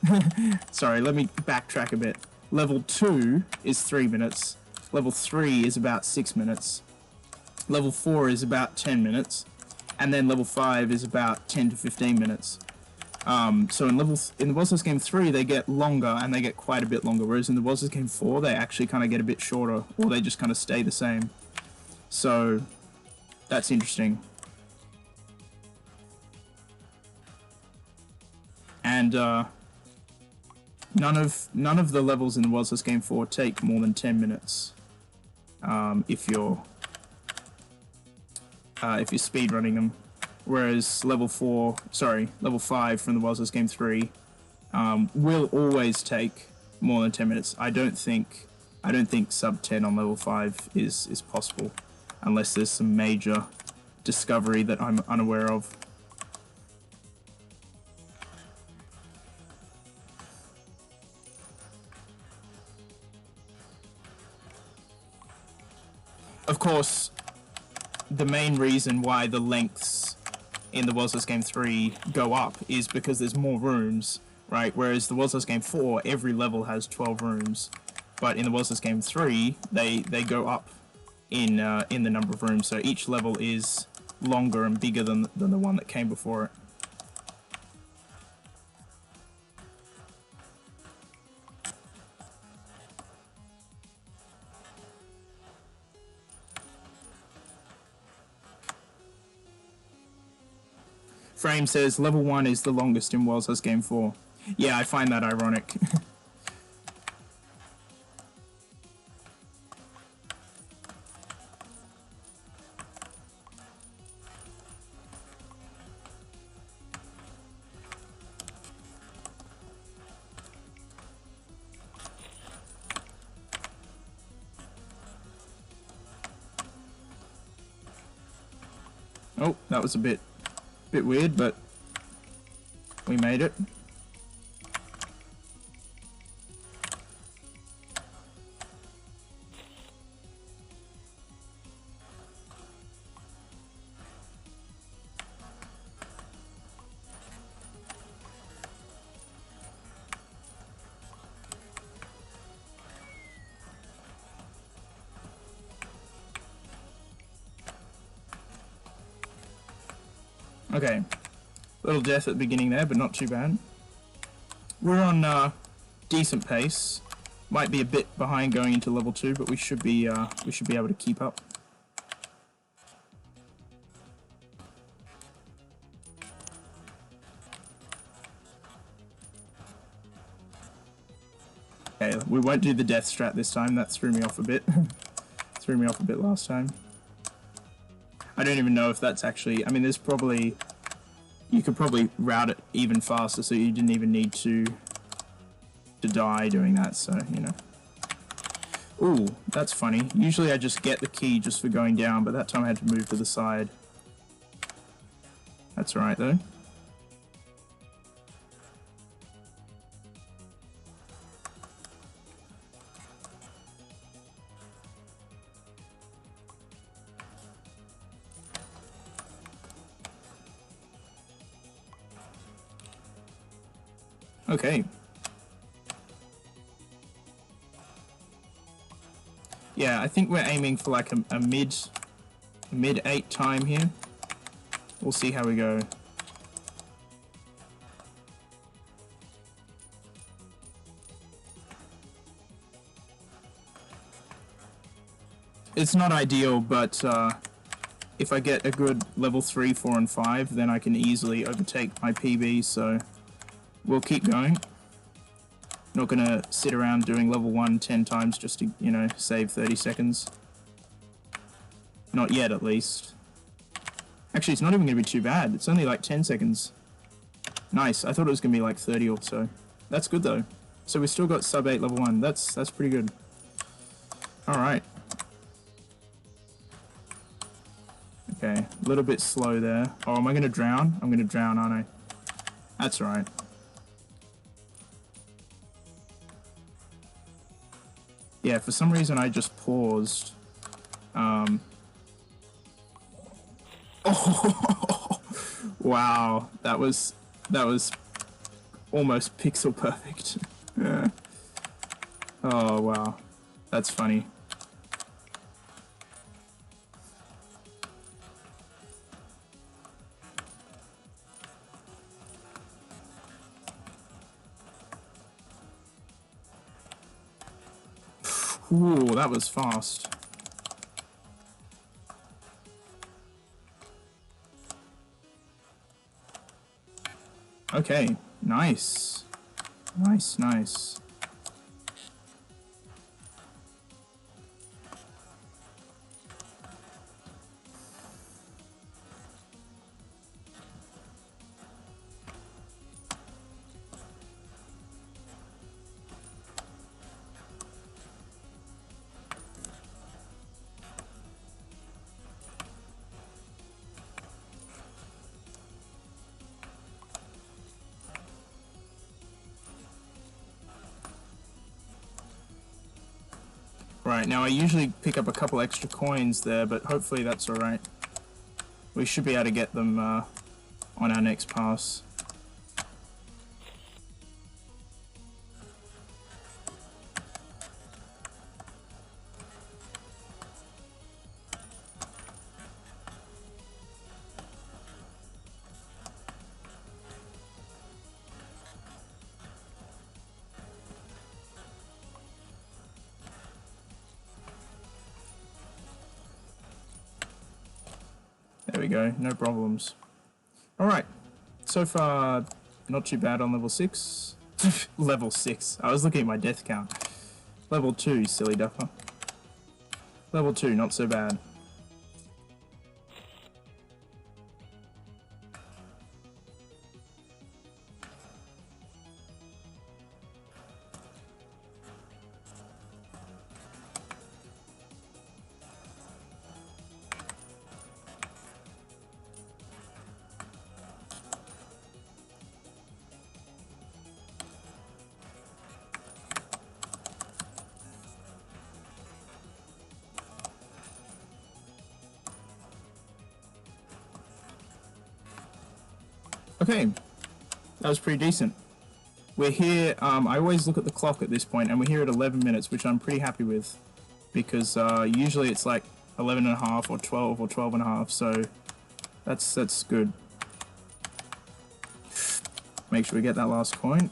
let me backtrack a bit. Level 2 is 3 minutes. Level 3 is about 6 minutes. Level 4 is about 10 minutes. And then level 5 is about 10 to 15 minutes. So in the World's First Game 3, they get longer, and they get quite a bit longer, whereas in the World's First Game 4, they actually kind of get a bit shorter, or they just kind of stay the same. So that's interesting. And none of the levels in the World's First Game 4 take more than 10 minutes. If you're speedrunning them. whereas level 5 from the Wozzo's Game 3 will always take more than 10 minutes. I don't think sub 10 on level 5 is possible, unless there's some major discovery that I'm unaware of. Of course, the main reason why the lengths in the Wozzo's Game 3 go up is because there's more rooms, right? Whereas the Wozzo's Game 4, every level has 12 rooms. But in the Wozzo's Game 3, they go up in the number of rooms, so each level is longer and bigger than the one that came before it. Frame says level 1 is the longest in Wozzo's Game 4. Yeah, I find that ironic. Oh, that was a bit weird, but we made it. Okay, little death at the beginning there, but not too bad. We're on decent pace. Might be a bit behind going into level 2, but we should be able to keep up. Okay, we won't do the death strat this time. That threw me off a bit. Threw me off a bit last time. I don't even know if that's actually... I mean, there's probably... You could probably route it even faster, so you didn't even need to die doing that, so, you know. Ooh, that's funny. Usually I just get the key just for going down, but that time I had to move to the side. That's alright, though. Okay. Yeah, I think we're aiming for like a mid 8 time here. We'll see how we go. It's not ideal, but if I get a good level 3, 4, and 5, then I can easily overtake my PB, so we'll keep going. Not gonna sit around doing level 1 10 times just to, you know, save 30 seconds. Not yet, at least. Actually, it's not even gonna be too bad. It's only like 10 seconds. Nice. I thought it was gonna be like 30 or so. That's good, though. So we've still got sub 8 level 1. That's pretty good. Alright. Okay, a little bit slow there. Oh, am I gonna drown? I'm gonna drown, aren't I? That's alright. Yeah, for some reason I just paused. Oh, wow, that was almost pixel perfect. Yeah. Oh wow, that's funny. Ooh, that was fast. Okay, nice. Nice, nice. Right, now I usually pick up a couple extra coins there, but hopefully that's alright. We should be able to get them on our next pass. There we go, no problems. Alright, so far not too bad on level 6. Level 6, I was looking at my death count. Level 2, silly duffer. Level 2, not so bad. Okay, that was pretty decent. We're here, I always look at the clock at this point, and we're here at 11 minutes, which I'm pretty happy with, because usually it's like 11 and a half or 12 or 12 and a half, so that's good. Make sure we get that last coin.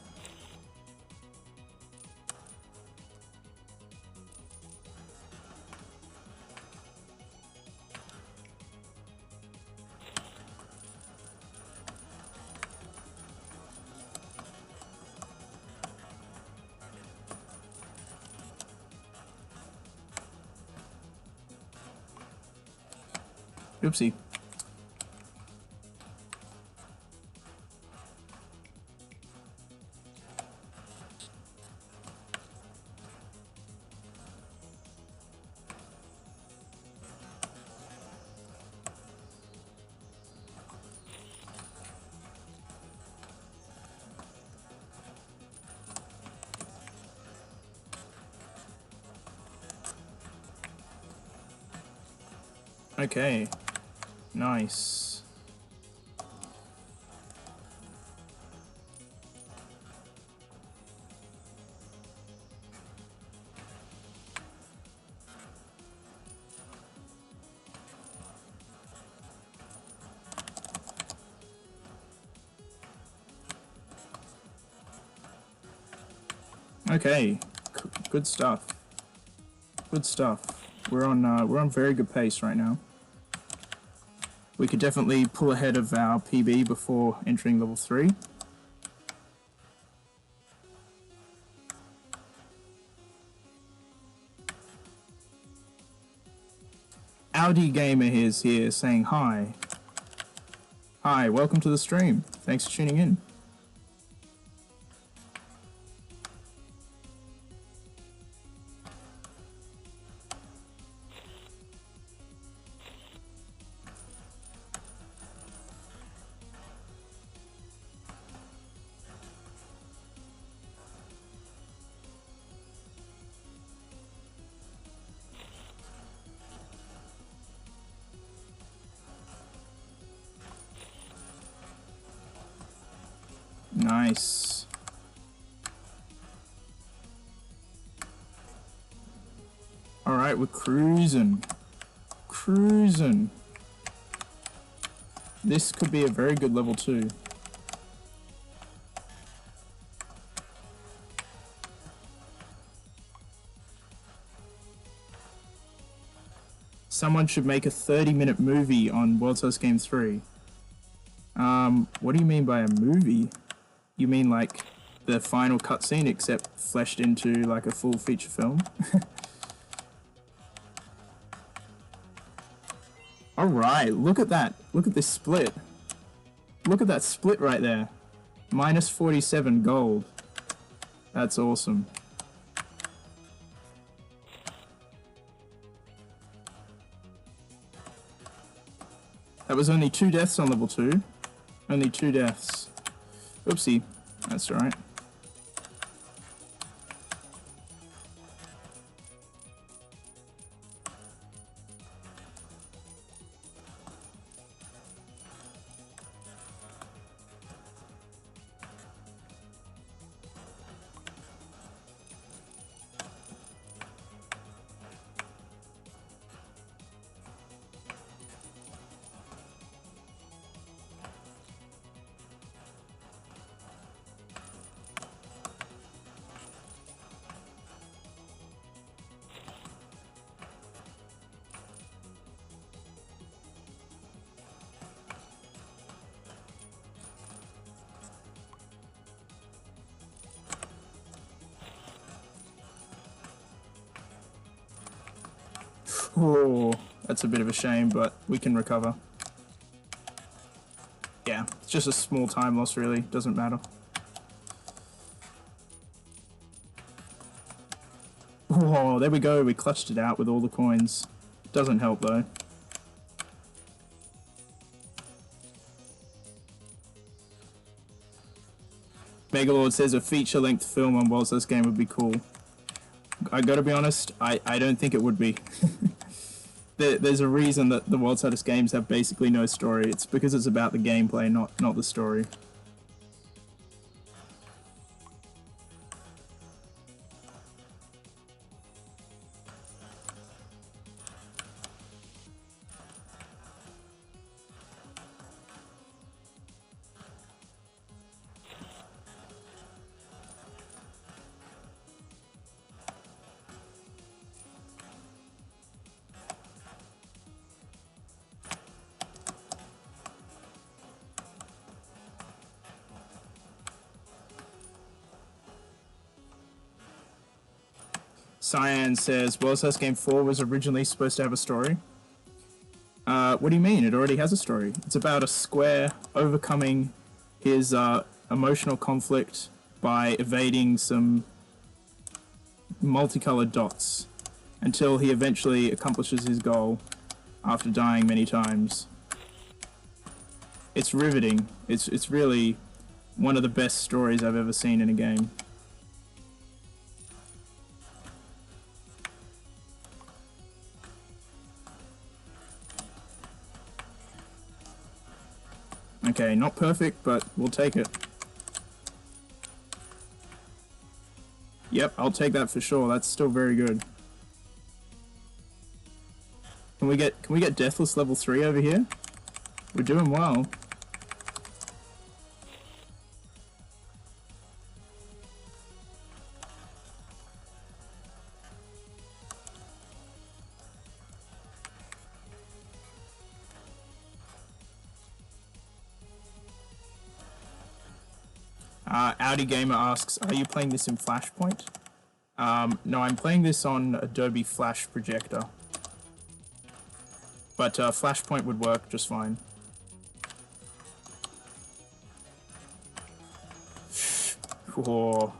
Oopsie. Okay. Nice. Okay. Good stuff. Good stuff. We're on very good pace right now. We could definitely pull ahead of our PB before entering level 3. Audi Gamer is here saying hi. Hi, welcome to the stream. Thanks for tuning in. Nice. Alright, we're cruising. Cruising. This could be a very good level 2. Someone should make a 30-minute movie on World's First Game 3. What do you mean by a movie? You mean like the final cutscene, except fleshed into like a full feature film? Alright, look at that. Look at this split. Look at that split right there. Minus 47 gold. That's awesome. That was only 2 deaths on level 2. Only 2 deaths. Oopsie. That's alright. Oh, that's a bit of a shame, but we can recover. Yeah, it's just a small time loss, really. Doesn't matter. Oh, there we go. We clutched it out with all the coins. Doesn't help, though. Megalord says a feature-length film on Walzer's game would be cool. I gotta be honest, I don't think it would be. There's a reason that the World's Hardest games have basically no story. It's because it's about the gameplay, not the story. Cyan says, World's Hardest Game 4 was originally supposed to have a story. What do you mean? It already has a story. It's about a square overcoming his emotional conflict by evading some multicolored dots until he eventually accomplishes his goal after dying many times. It's riveting. It's really one of the best stories I've ever seen in a game. Okay, not perfect, but we'll take it. Yep, I'll take that for sure. That's still very good. Can we get Deathless level 3 over here? We're doing well. Audi Gamer asks, are you playing this in Flashpoint? No, I'm playing this on Adobe Flash Projector. But Flashpoint would work just fine. Whoa.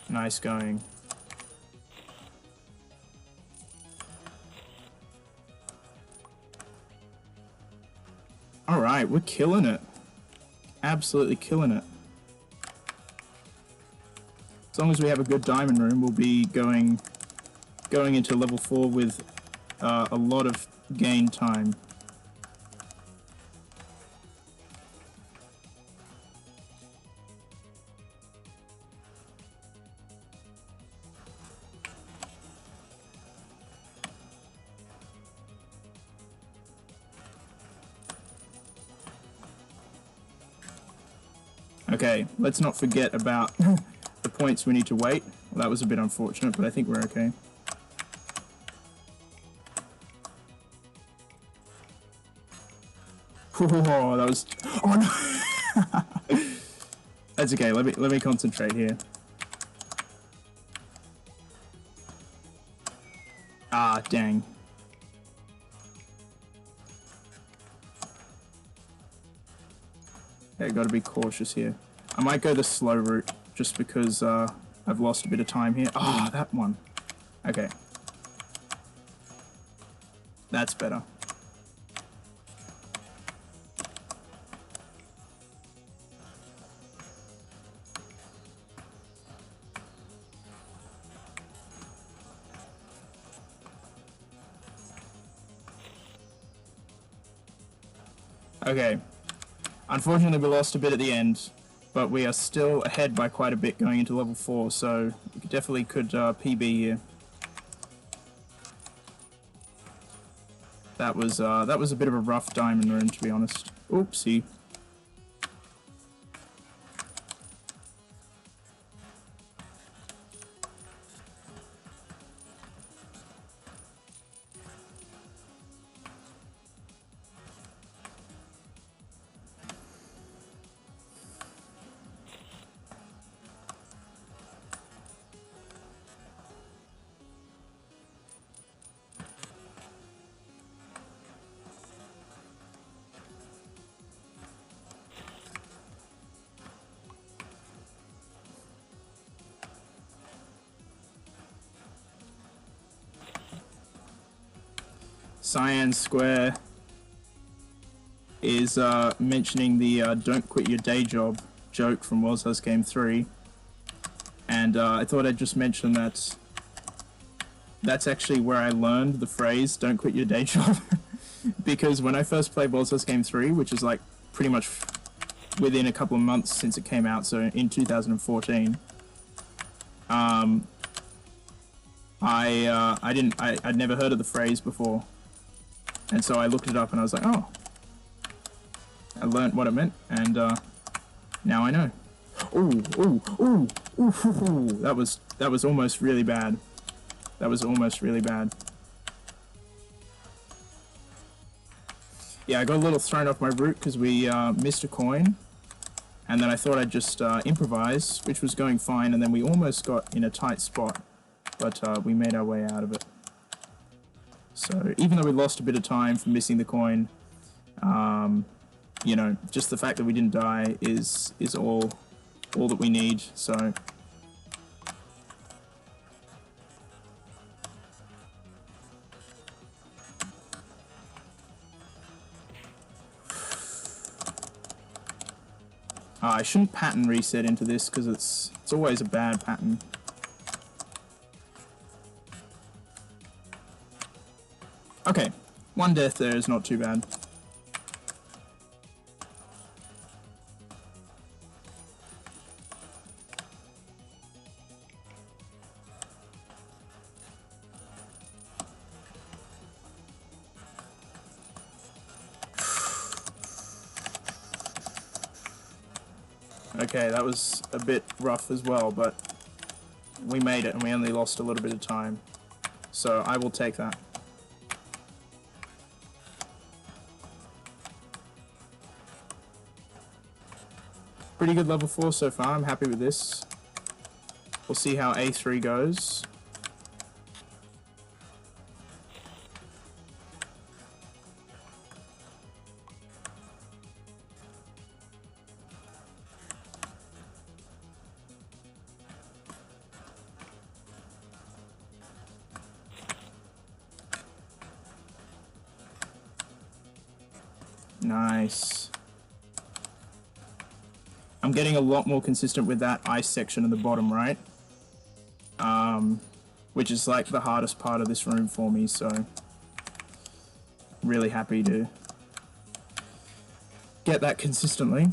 Nice going. Alright, we're killing it. Absolutely killing it. As long as we have a good diamond room, we'll be going into level 4 with a lot of gained time. Okay, let's not forget about the points we need to wait. Well, that was a bit unfortunate, but I think we're okay. Oh, that was... Oh, no! That's okay, let me concentrate here. Ah, dang. Okay, gotta be cautious here. I might go the slow route, just because I've lost a bit of time here. Ah, oh, that one. Okay. That's better. Okay. Unfortunately, we lost a bit at the end, but we are still ahead by quite a bit going into level 4, so we definitely could PB here. That was a bit of a rough diamond room, to be honest. Oopsie. Cyan Square is mentioning the "Don't quit your day job" joke from World's House Game 3, and I thought I'd just mention that that's actually where I learned the phrase "Don't quit your day job," because when I first played World's House Game 3, which is like pretty much within a couple of months since it came out, so in 2014, I'd never heard of the phrase before, and so I looked it up and I was like, oh, I learned what it meant, and now I know. Ooh, that was almost really bad. That was almost really bad. Yeah, I got a little thrown off my route because we missed a coin, and then I thought I'd just improvise, which was going fine, and then we almost got in a tight spot, but we made our way out of it. So even though we lost a bit of time for missing the coin, you know, just the fact that we didn't die is all that we need. So I shouldn't pattern reset into this because it's always a bad pattern. Okay, one death there is not too bad. Okay, that was a bit rough as well, but we made it and we only lost a little bit of time. So I will take that. Pretty good level 4 so far, I'm happy with this. We'll see how A3 goes. Nice. I'm getting a lot more consistent with that ice section in the bottom right, which is like the hardest part of this room for me, so really happy to get that consistently.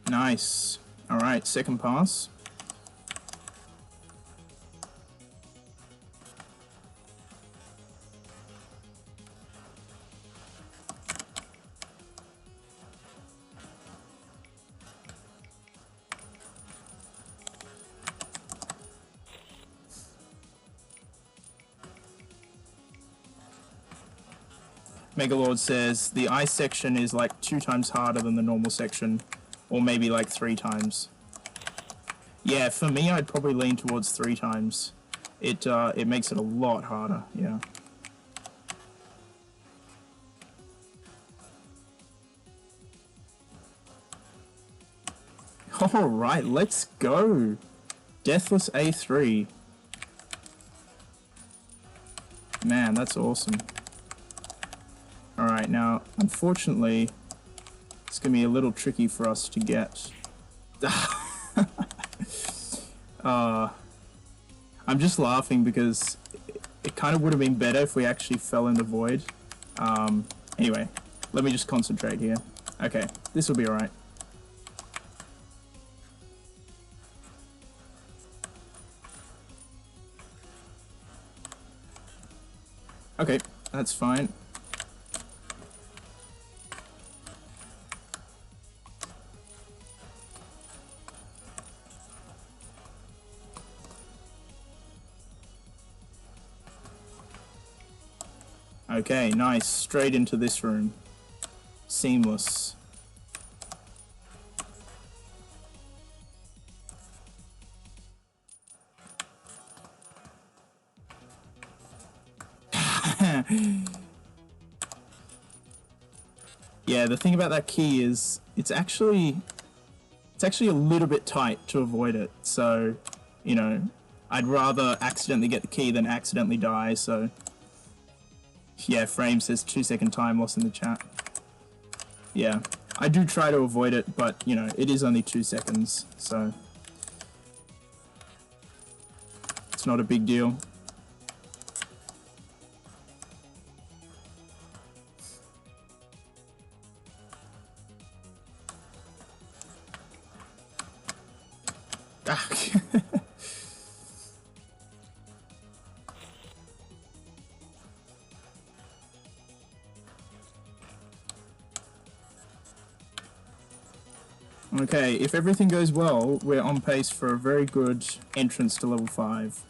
Nice. Alright, second pass. Megalord says the ice section is like 2 times harder than the normal section, or maybe like 3 times. Yeah, for me, I'd probably lean towards 3 times. It makes it a lot harder. Yeah. All right, let's go. Deathless A3. Man, that's awesome. Alright, now, unfortunately, it's going to be a little tricky for us to get. I'm just laughing because it kind of would have been better if we actually fell in the void. Anyway, let me just concentrate here. Okay, this will be alright. Okay, that's fine. Okay, nice. Straight into this room. Seamless. Yeah, the thing about that key is it's actually a little bit tight to avoid it. So, you know, I'd rather accidentally get the key than accidentally die, so... Yeah, Frame says 2-second time loss in the chat. Yeah, I do try to avoid it, but, you know, it is only 2 seconds, so... It's not a big deal. Okay, if everything goes well, we're on pace for a very good entrance to level 5.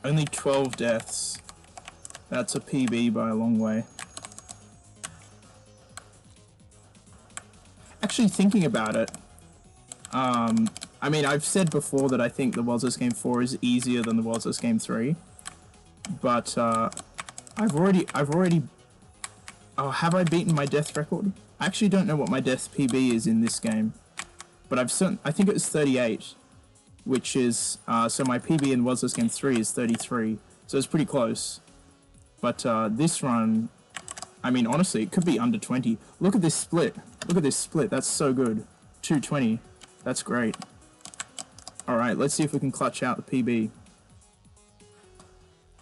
Only 12 deaths. That's a PB by a long way. Actually, thinking about it, I mean, I've said before that I think the World's Best Game 4 is easier than the World's Best Game 3, but I've already. Oh, have I beaten my death record? I actually don't know what my death PB is in this game, but I think it was 38. Which is, so my PB in World's Best Game 3 is 33, so it's pretty close. But this run, I mean, honestly, it could be under 20. Look at this split. Look at this split. That's so good. 220. That's great. Alright, let's see if we can clutch out the PB.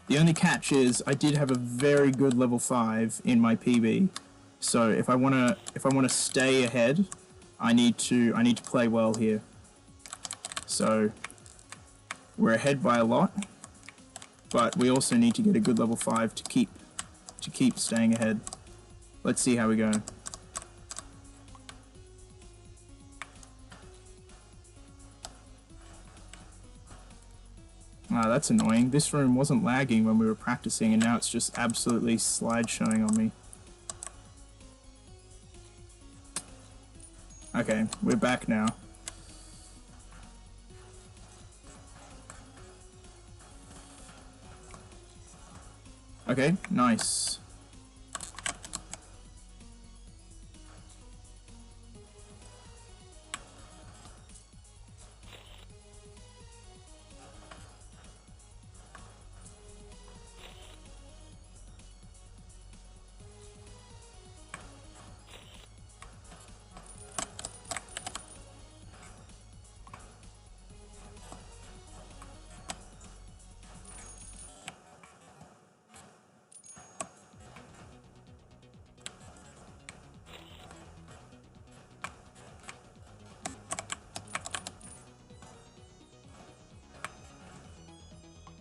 The only catch is I did have a very good level 5 in my PB. So if I wanna stay ahead, I need to play well here. So, we're ahead by a lot, but we also need to get a good level 5 to keep staying ahead. Let's see how we go. Ah, that's annoying. This room wasn't lagging when we were practicing, and now it's just absolutely slide showing on me. Okay, we're back now. Okay, nice.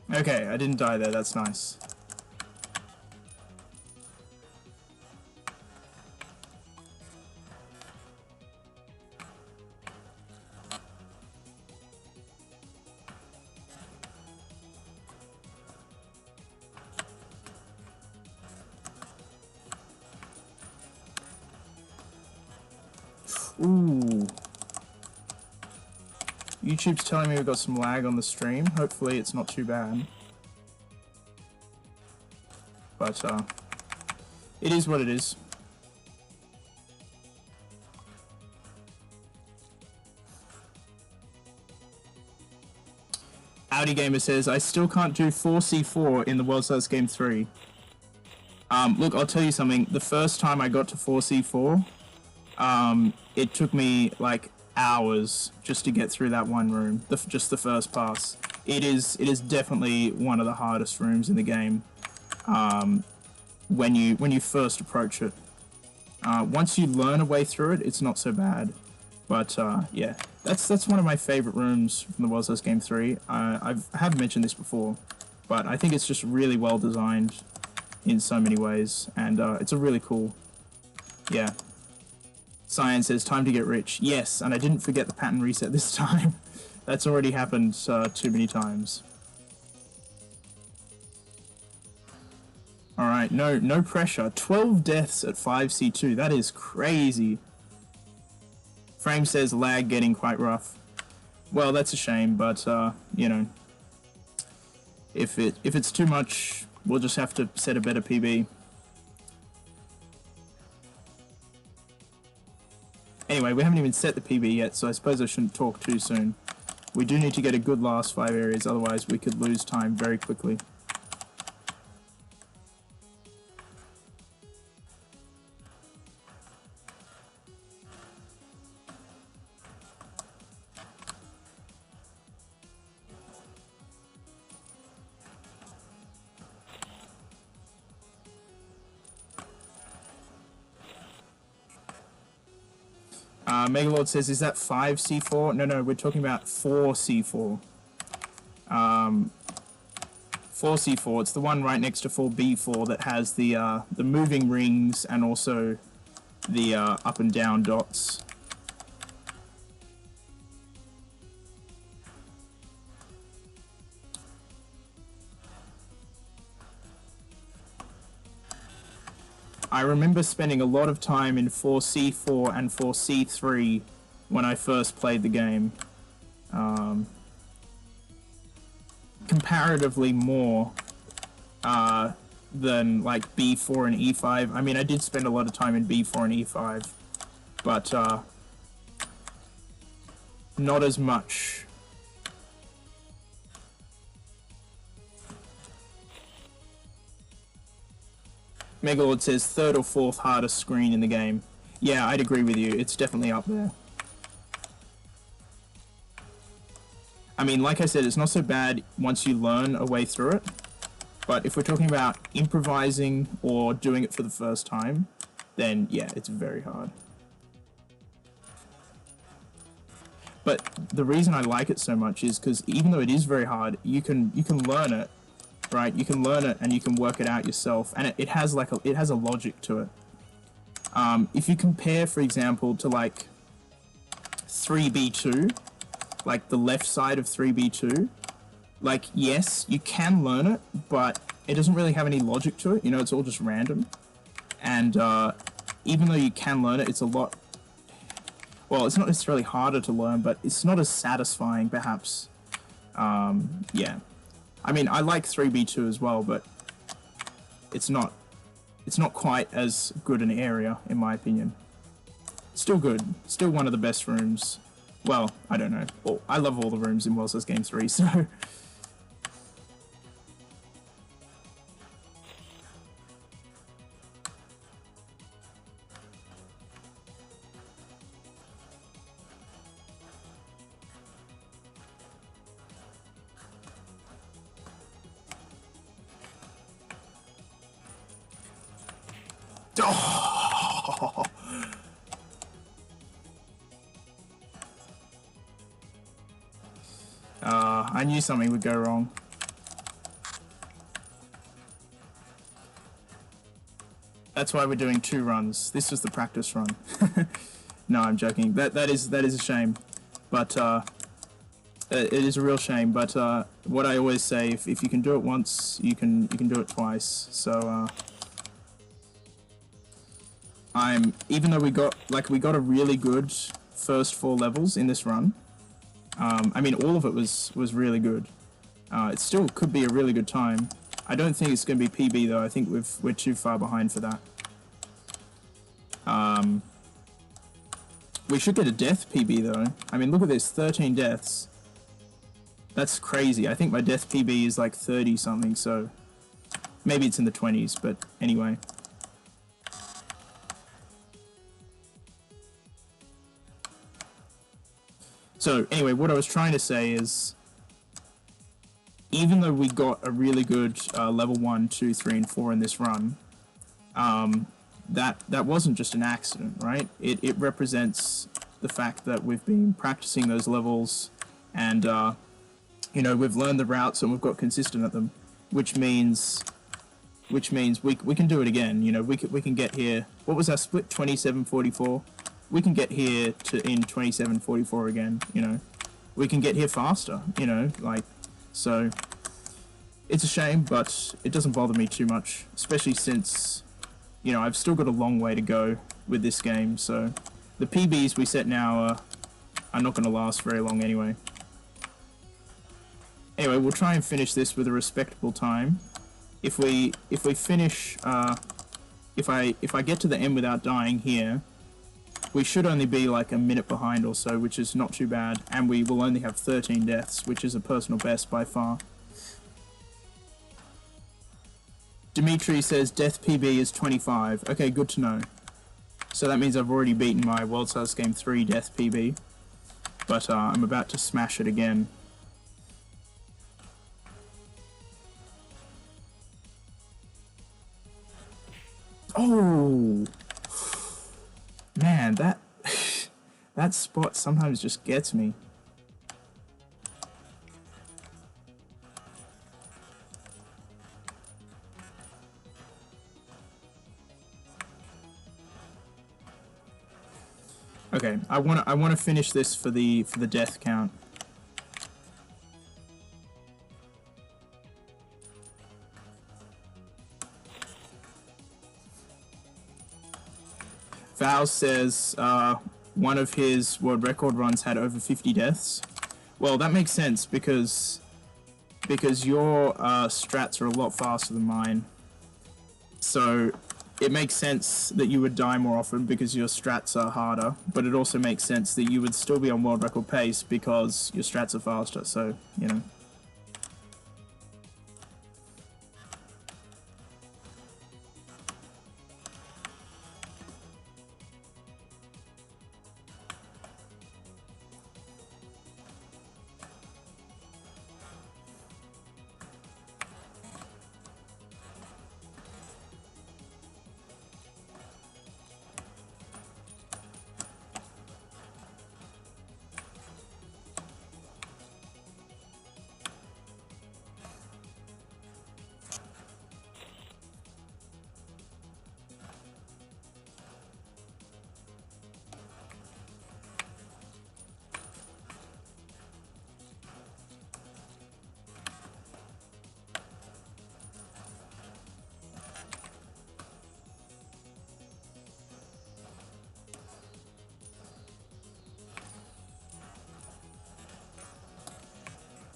Okay, I didn't die there, that's nice. Ooh. YouTube's telling me we've got some lag on the stream. Hopefully it's not too bad. But, it is what it is. Audi Gamer says, I still can't do 4C4 in the World's Best Game 3. Look, I'll tell you something. The first time I got to 4C4, it took me, like, hours just to get through that one room. Just the first pass. It is definitely one of the hardest rooms in the game. When you first approach it. Once you learn a way through it, it's not so bad. But yeah, that's one of my favorite rooms from the World's Last Game 3. I have mentioned this before, but I think it's just really well designed in so many ways, and it's a really cool, yeah. Cyan says, time to get rich. Yes, and I didn't forget the pattern reset this time. That's already happened too many times. Alright, no pressure. 12 deaths at 5C2. That is crazy. Frame says lag getting quite rough. Well, that's a shame, but, you know, if it's too much, we'll just have to set a better PB. Anyway, we haven't even set the PB yet, so I suppose I shouldn't talk too soon. We do need to get a good last 5 areas, otherwise we could lose time very quickly. Megalord says, is that 5C4? No, we're talking about 4C4. 4C4, it's the one right next to 4B4 that has the moving rings and also the up and down dots. I remember spending a lot of time in 4C4 and 4C3 when I first played the game. Comparatively more than like B4 and E5. I mean, I did spend a lot of time in B4 and E5, but not as much. Megalord says third or fourth hardest screen in the game. Yeah, I'd agree with you. It's definitely up there. I mean, like I said, it's not so bad once you learn a way through it. But if we're talking about improvising or doing it for the first time, then yeah, it's very hard. But the reason I like it so much is because even though it is very hard, you can learn it. Right, you can learn it and you can work it out yourself, and it has like it has a logic to it. If you compare, for example, to like 3B2, like the left side of 3B2, like yes, you can learn it, but it doesn't really have any logic to it. You know, it's all just random. And even though you can learn it, it's a lot. Well, it's not necessarily harder to learn, but it's not as satisfying, perhaps. Yeah. I mean, I like 3B2 as well, but it's not quite as good an area, in my opinion. Still good. Still one of the best rooms. Well, I don't know. Well, I love all the rooms in World's Last Game 3, so... Oh. I knew something would go wrong. That's why we're doing 2 runs. This was the practice run. No, I'm joking. That is a shame, but it is a real shame. But what I always say, if you can do it once, you can do it twice. So. Even though we got a really good first 4 levels in this run. I mean, all of it was really good. It still could be a really good time. I don't think it's going to be PB though. I think we're too far behind for that. We should get a death PB though. I mean, look at this, 13 deaths. That's crazy. I think my death PB is like 30 something, so maybe it's in the 20s, but anyway. So anyway, what I was trying to say is, even though we got a really good level 1, 2, 3, and 4 in this run, that wasn't just an accident, right? It represents the fact that we've been practicing those levels, and you know, we've learned the routes and we've got consistent at them, which means we can do it again. You know, we can get here. What was our split? 27-44. We can get here in 27-44 again. You know, we can get here faster. You know, like, so it's a shame, but it doesn't bother me too much, especially since, you know, I've still got a long way to go with this game. So the PBs we set now are not going to last very long anyway. Anyway, we'll try and finish this with a respectable time. If we finish, if I get to the end without dying here, we should only be like a minute behind or so, which is not too bad, and we will only have 13 deaths, which is a personal best by far. Dimitri says death PB is 25. Okay, good to know. So that means I've already beaten my World Stars Game 3 death PB, but I'm about to smash it again. Oh, man, that that spot sometimes just gets me. Okay, I want to finish this for the death count. Val says one of his world record runs had over 50 deaths. Well, that makes sense because your strats are a lot faster than mine. So it makes sense that you would die more often because your strats are harder, but it also makes sense that you would still be on world record pace because your strats are faster, so, you know.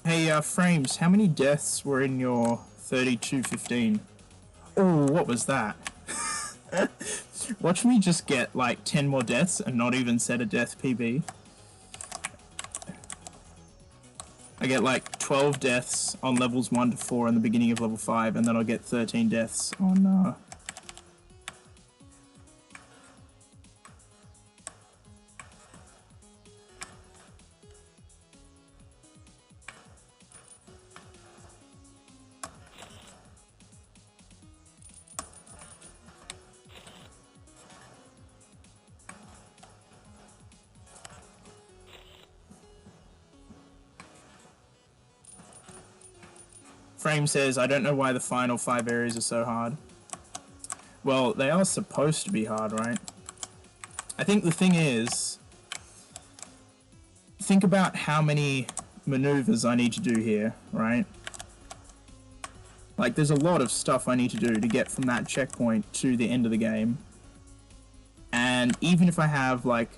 Hey, Frames, how many deaths were in your 32-15? Oh, what was that? Watch me just get like 10 more deaths and not even set a death PB. I get like 12 deaths on levels 1 to 4 in the beginning of level 5, and then I'll get 13 deaths on Frame says, I don't know why the final 5 areas are so hard. Well, they are supposed to be hard, right? I think the thing is, think about how many maneuvers I need to do here, right? Like, there's a lot of stuff I need to do to get from that checkpoint to the end of the game. And even if I have, like,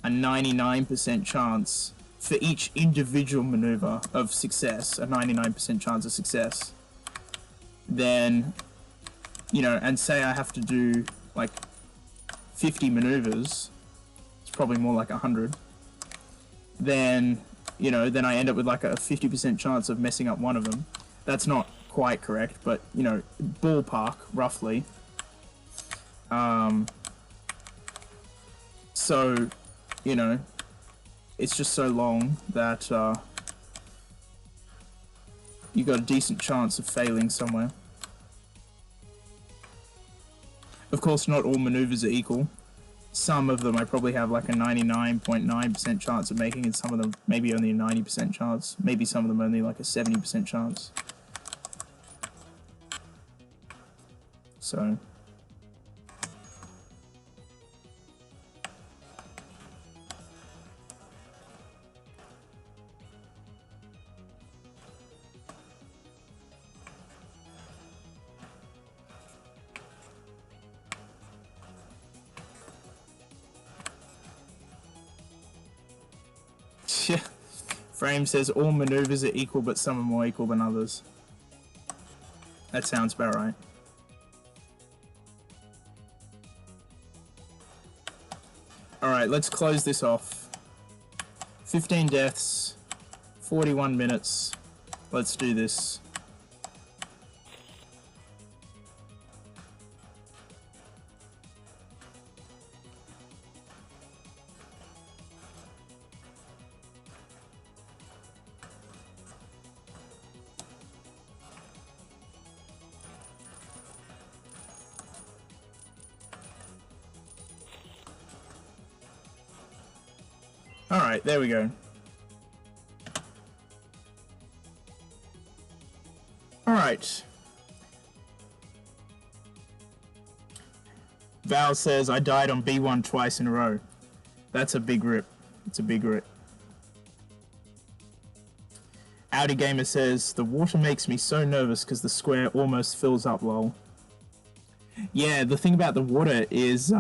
a 99% chance for each individual maneuver of success, a 99% chance of success, then, you know, and say I have to do like 50 maneuvers, it's probably more like 100, then, you know, then I end up with like a 50% chance of messing up one of them. That's not quite correct, but, you know, ballpark, roughly. So, you know, it's just so long that you got a decent chance of failing somewhere. Of course, not all maneuvers are equal. some of them I probably have like a 99.9% chance of making, and some of them maybe only a 90% chance. Maybe some of them only like a 70% chance. So... Yeah. Frame says all maneuvers are equal, but some are more equal than others. That sounds about right. Alright, let's close this off. 15 deaths, 41 minutes. Let's do this. Alright, there we go. Alright. Val says, I died on B1 twice in a row. That's a big rip. It's a big rip. Audi Gamer says, the water makes me so nervous because the square almost fills up, lol. Yeah, the thing about the water is,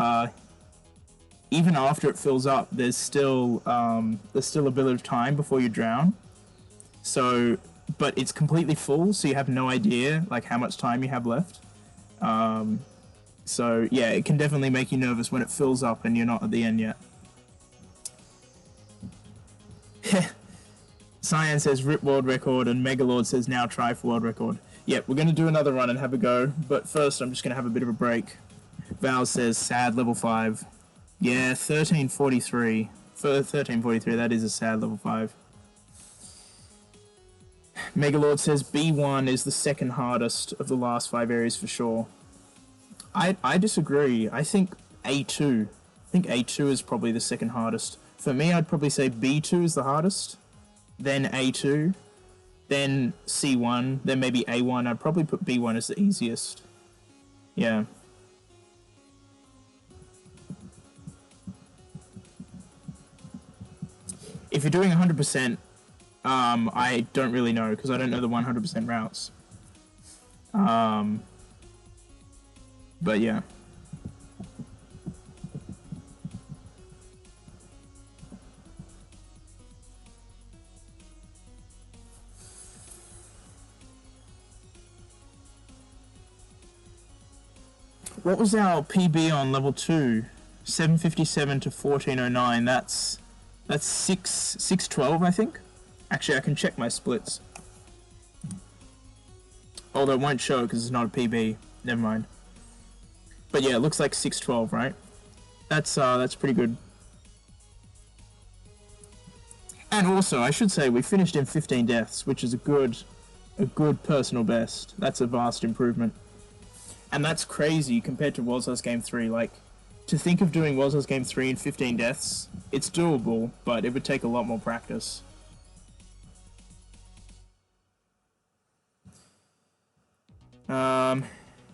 even after it fills up, there's still a bit of time before you drown. So, but it's completely full, so you have no idea like how much time you have left. So yeah, it can definitely make you nervous when it fills up and you're not at the end yet. Cyan says rip world record, and Megalord says now try for world record. Yep, we're gonna do another run and have a go, but first I'm just gonna have a bit of a break. Val says sad level 5. Yeah, 1343. For 1343, that is a sad level 5. Megalord says B1 is the second hardest of the last 5 areas for sure. I disagree. I think A2. I think A2 is probably the second hardest. For me, I'd probably say B2 is the hardest, then A2, then C1, then maybe A1. I'd probably put B1 as the easiest. Yeah. If you're doing 100%, I don't really know, because I don't know the 100% routes. But yeah. What was our PB on level 2? 757 to 1409. That's 612, I think. Actually, I can check my splits. Although it won't show because it's not a PB. Never mind. But yeah, it looks like 612, right? That's pretty good. And also, I should say we finished in 15 deaths, which is a good personal best. That's a vast improvement. And that's crazy compared to Wozza's Game 3. Like, to think of doing Wozza's Game 3 in 15 deaths, it's doable, but it would take a lot more practice.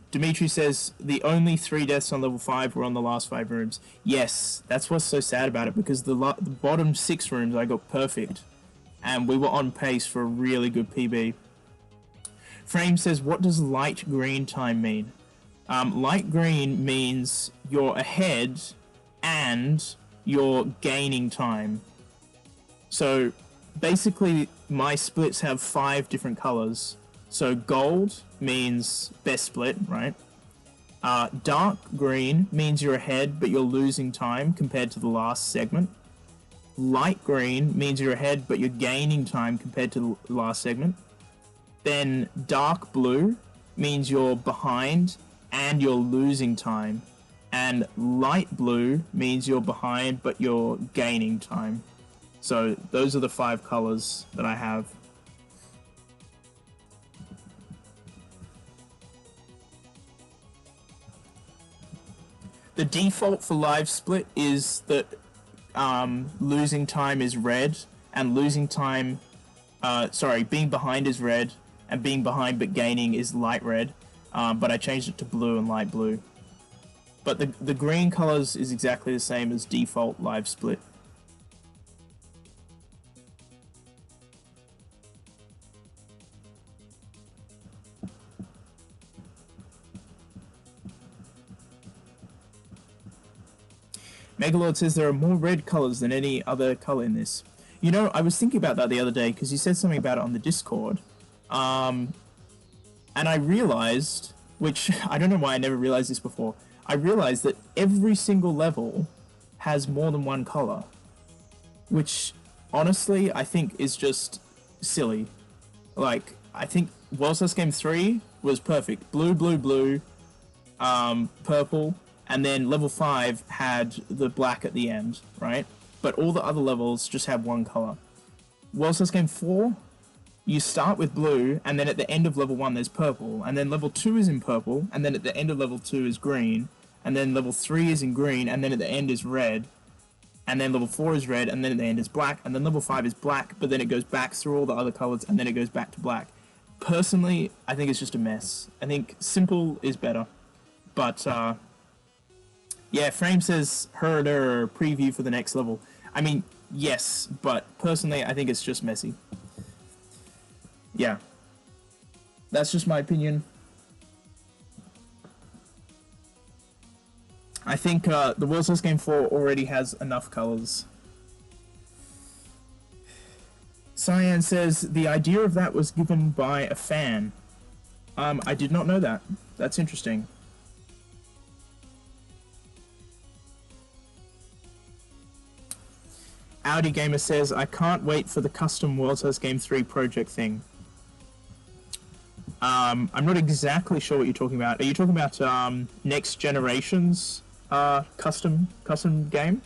Dimitri says, the only 3 deaths on level 5 were on the last 5 rooms. Yes, that's what's so sad about it, because the bottom 6 rooms I got perfect, and we were on pace for a really good PB. Frame says, what does light green time mean? Light green means you're ahead and you're gaining time. So basically my splits have 5 different colors. So gold means best split, right? Dark green means you're ahead but you're losing time compared to the last segment. Light green means you're ahead but you're gaining time compared to the last segment. Then dark blue means you're behind and you're losing time. And light blue means you're behind but you're gaining time. So those are the 5 colors that I have. The default for live split is that losing time is red, and losing time, being behind is red, and being behind but gaining is light red. But I changed it to blue and light blue. But the green colors is exactly the same as default live split. Megalord says there are more red colors than any other color in this. You know, I was thinking about that the other day because you said something about it on the Discord. And I realized, which I don't know why I never realized this before, I realized that every single level has more than one color. Which, honestly, I think is just silly. Like, I think World's Last Game 3 was perfect. Blue, blue, blue, purple, and then level 5 had the black at the end, right? But all the other levels just have one color. World's Last Game 4, you start with blue, and then at the end of level 1 there's purple, and then level 2 is in purple, and then at the end of level 2 is green, and then level 3 is in green, and then at the end is red, and then level 4 is red, and then at the end is black, and then level 5 is black, but then it goes back through all the other colors, and then it goes back to black. Personally, I think it's just a mess. I think simple is better. But, yeah, Frame says, herder, preview for the next level. I mean, yes, but personally, I think it's just messy. Yeah. That's just my opinion. I think the World's Last Game 4 already has enough colors. Cyan says, the idea of that was given by a fan. I did not know that. That's interesting. Audi Gamer says, I can't wait for the custom World's Last Game 3 project thing. I'm not exactly sure what you're talking about. Are you talking about Next Generation's custom game?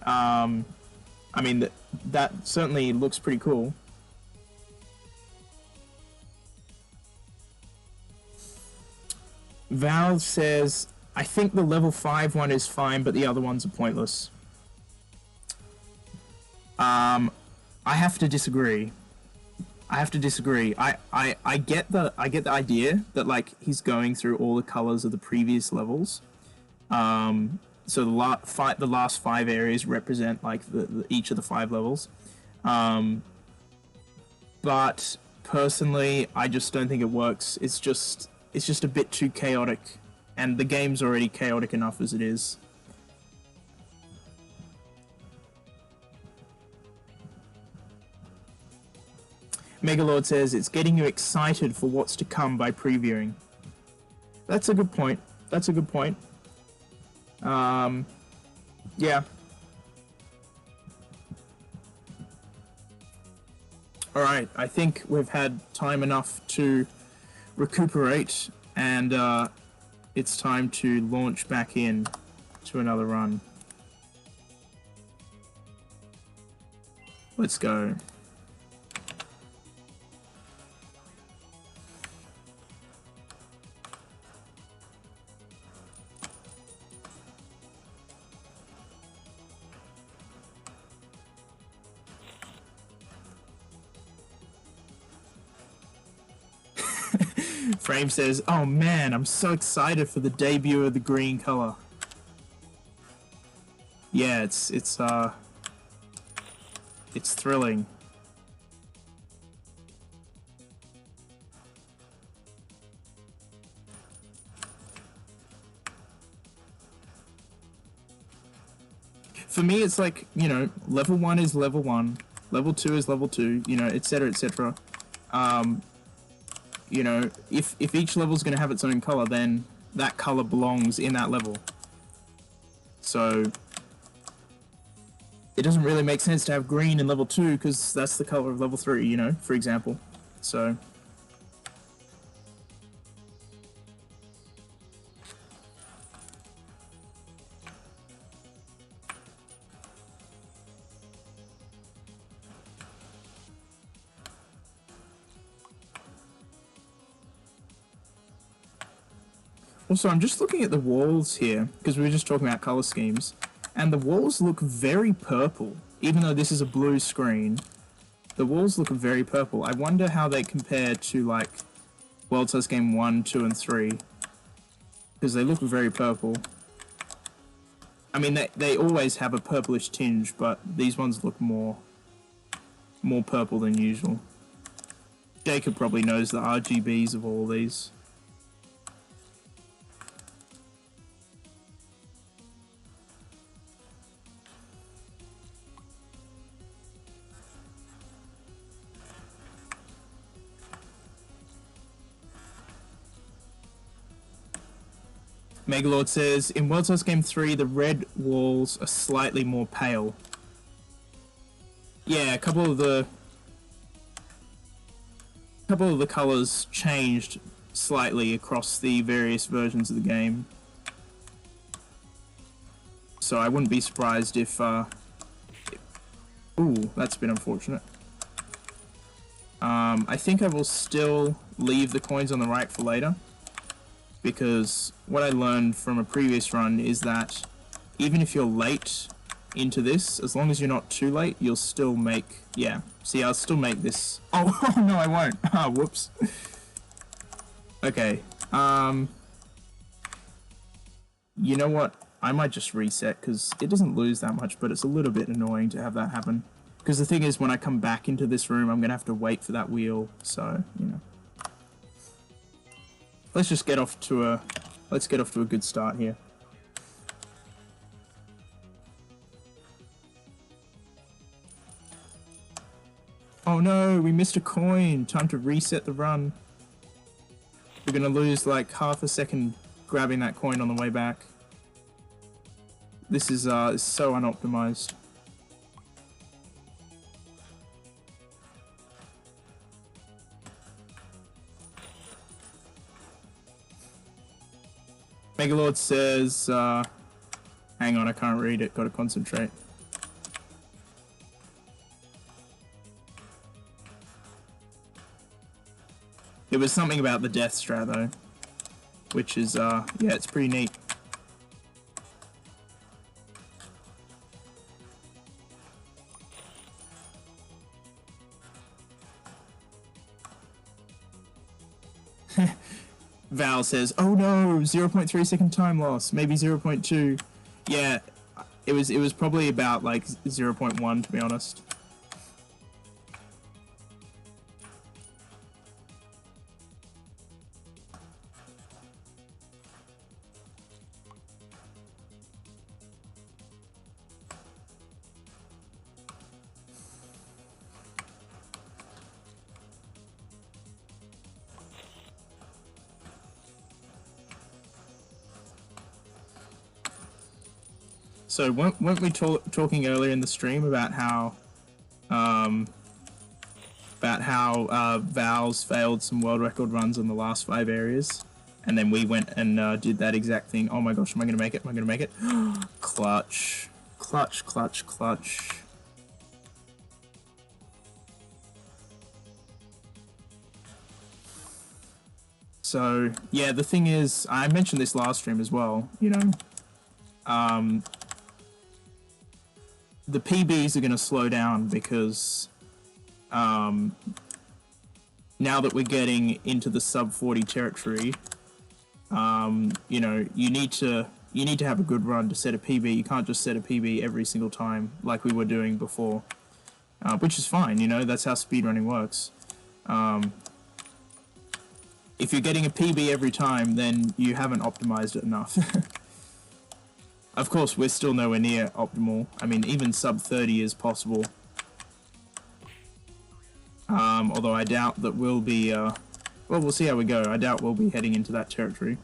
I mean, that certainly looks pretty cool. Val says, I think the level 5 one is fine, but the other ones are pointless. I have to disagree. I get the idea that like he's going through all the colors of the previous levels. So the last 5 areas represent like each of the 5 levels. But personally, I just don't think it works. It's just a bit too chaotic, and the game's already chaotic enough as it is. Megalord says, it's getting you excited for what's to come by previewing. That's a good point. Yeah. Alright, I think we've had time enough to recuperate, and it's time to launch back in to another run. Let's go. Frame says, oh man, I'm so excited for the debut of the green color. Yeah, it's thrilling. For me, it's like, you know, level 1 is level 1, level 2 is level 2, you know, etc, etc. You know, if each level is going to have its own color, then that color belongs in that level. So it doesn't really make sense to have green in level 2 because that's the color of level 3, you know, for example. So Also, I'm just looking at the walls here, because we were just talking about color schemes, and the walls look very purple. Even though this is a blue screen, the walls look very purple. I wonder how they compare to, like, World's First Game 1, 2, and 3, because they look very purple. I mean, they always have a purplish tinge, but these ones look more purple than usual. Jacob probably knows the RGBs of all these. Megalord says, in World's First Game 3, the red walls are slightly more pale. Yeah, a couple of the colors changed slightly across the various versions of the game. So I wouldn't be surprised if, ooh, that's a bit unfortunate. I think I will still leave the coins on the right for later, because what I learned from a previous run is that even if you're late into this, as long as you're not too late, you'll still make, yeah, see, I'll still make this. Oh, no, I won't. Ah, whoops. Okay, you know what, I might just reset, because it doesn't lose that much, but it's a little bit annoying to have that happen. Because the thing is, when I come back into this room, I'm going to have to wait for that wheel, so, you know. Let's just get off to a good start here. Oh no, we missed a coin. Time to reset the run. We're gonna lose like half a second grabbing that coin on the way back. This is so unoptimized. Megalord says, hang on, I can't read it, gotta concentrate. It was something about the death strat though, which is, yeah, it's pretty neat. Val says, oh no, 0.3 second time loss, maybe 0.2. Yeah, it was probably about like 0.1 to be honest. So weren't we talking earlier in the stream about how Val's failed some world record runs on the last 5 areas, and then we went and did that exact thing. Oh my gosh, am I gonna make it? Am I gonna make it? Clutch, clutch, clutch, clutch. So yeah, the thing is, I mentioned this last stream as well. You know, the PBs are going to slow down because now that we're getting into the sub 40 territory, you know, you need to have a good run to set a PB. You can't just set a PB every single time like we were doing before, which is fine. You know, that's how speedrunning works. If you're getting a PB every time, then you haven't optimized it enough. Of course, we're still nowhere near optimal. I mean, even sub 30 is possible. Although I doubt that we'll be, well, we'll see how we go. I doubt we'll be heading into that territory.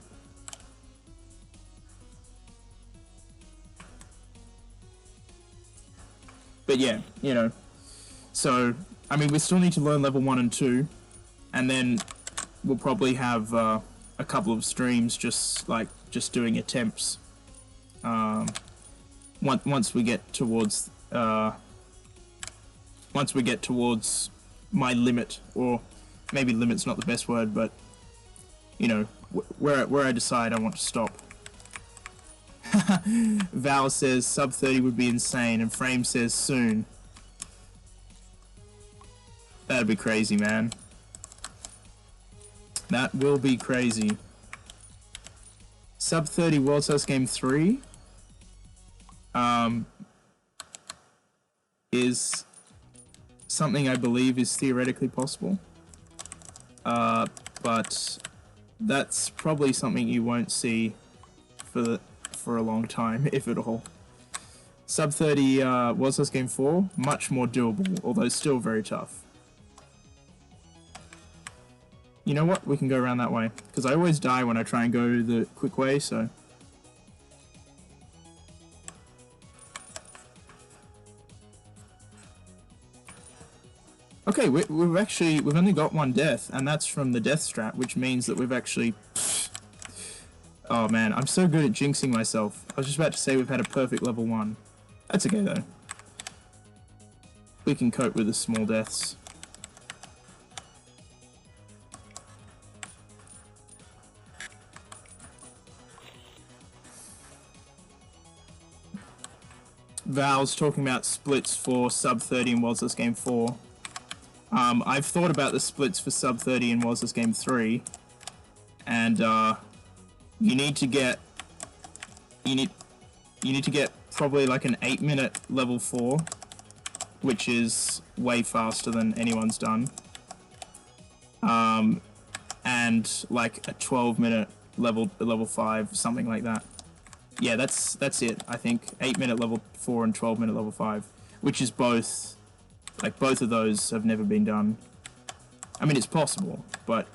But yeah, you know. So, I mean, we still need to learn level 1 and 2. And then we'll probably have a couple of streams just doing attempts. Once we get towards my limit, or maybe limit's not the best word, but you know, where I decide I want to stop. Val says sub 30 would be insane, and Frame says soon. That'd be crazy, man. That will be crazy. Sub 30 World's House Game 3 is something I believe is theoretically possible. But that's probably something you won't see for a long time, if at all. Sub 30 World's House Game 4, much more doable, although still very tough. You know what? We can go around that way, because I always die when I try and go the quick way, so... Okay, we've only got one death, and that's from the death strat, which means that we've actually... Oh man, I'm so good at jinxing myself. I was just about to say we've had a perfect level 1. That's okay though. We can cope with the small deaths. Val's talking about splits for sub 30 in World's House Game 4. I've thought about the splits for sub 30 in World's House Game 3, and you need to get probably like an 8-minute level 4, which is way faster than anyone's done, and like a 12-minute level 5, something like that. Yeah, that's it. I think 8-minute level 4 and 12-minute level 5, which is both, like both of those have never been done. I mean, it's possible, but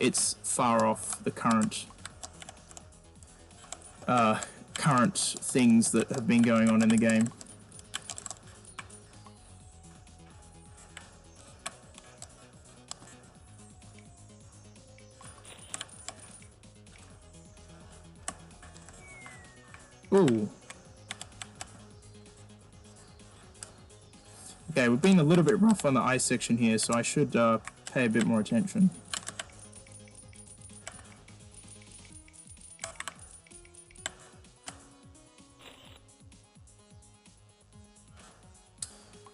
it's far off the current things that have been going on in the game. Ooh. Okay, we've been a little bit rough on the ice section here, so I should pay a bit more attention.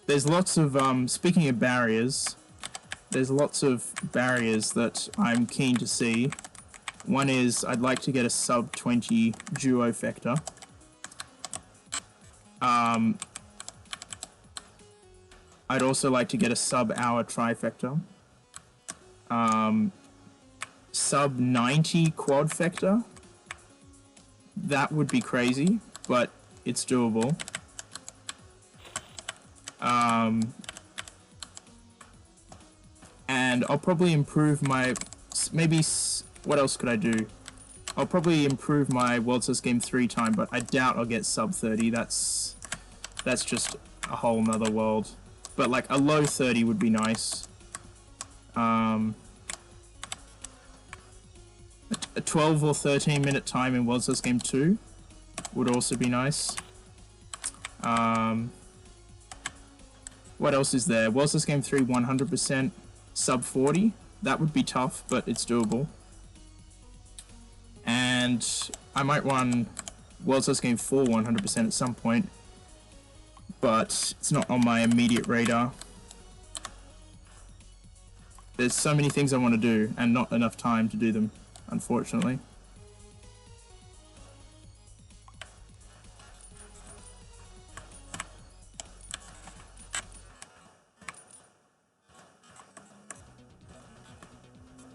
There's lots of, speaking of barriers, there's lots of barriers that I'm keen to see. One is, I'd like to get a sub 20 duo factor. I'd also like to get a sub-hour trifecta. Sub 90 quad factor. That would be crazy, but it's doable. And I'll probably improve my... Maybe... What else could I do? I'll probably improve my World's House Game 3 time, but I doubt I'll get sub 30. That's just a whole nother world. But like a low 30 would be nice. A 12 or 13 minute time in World's House Game 2 would also be nice. What else is there? World's House Game 3 100% sub 40. That would be tough, but it's doable. And I might run World's House Game 4 100% at some point, but it's not on my immediate radar. There's so many things I want to do, and not enough time to do them, unfortunately.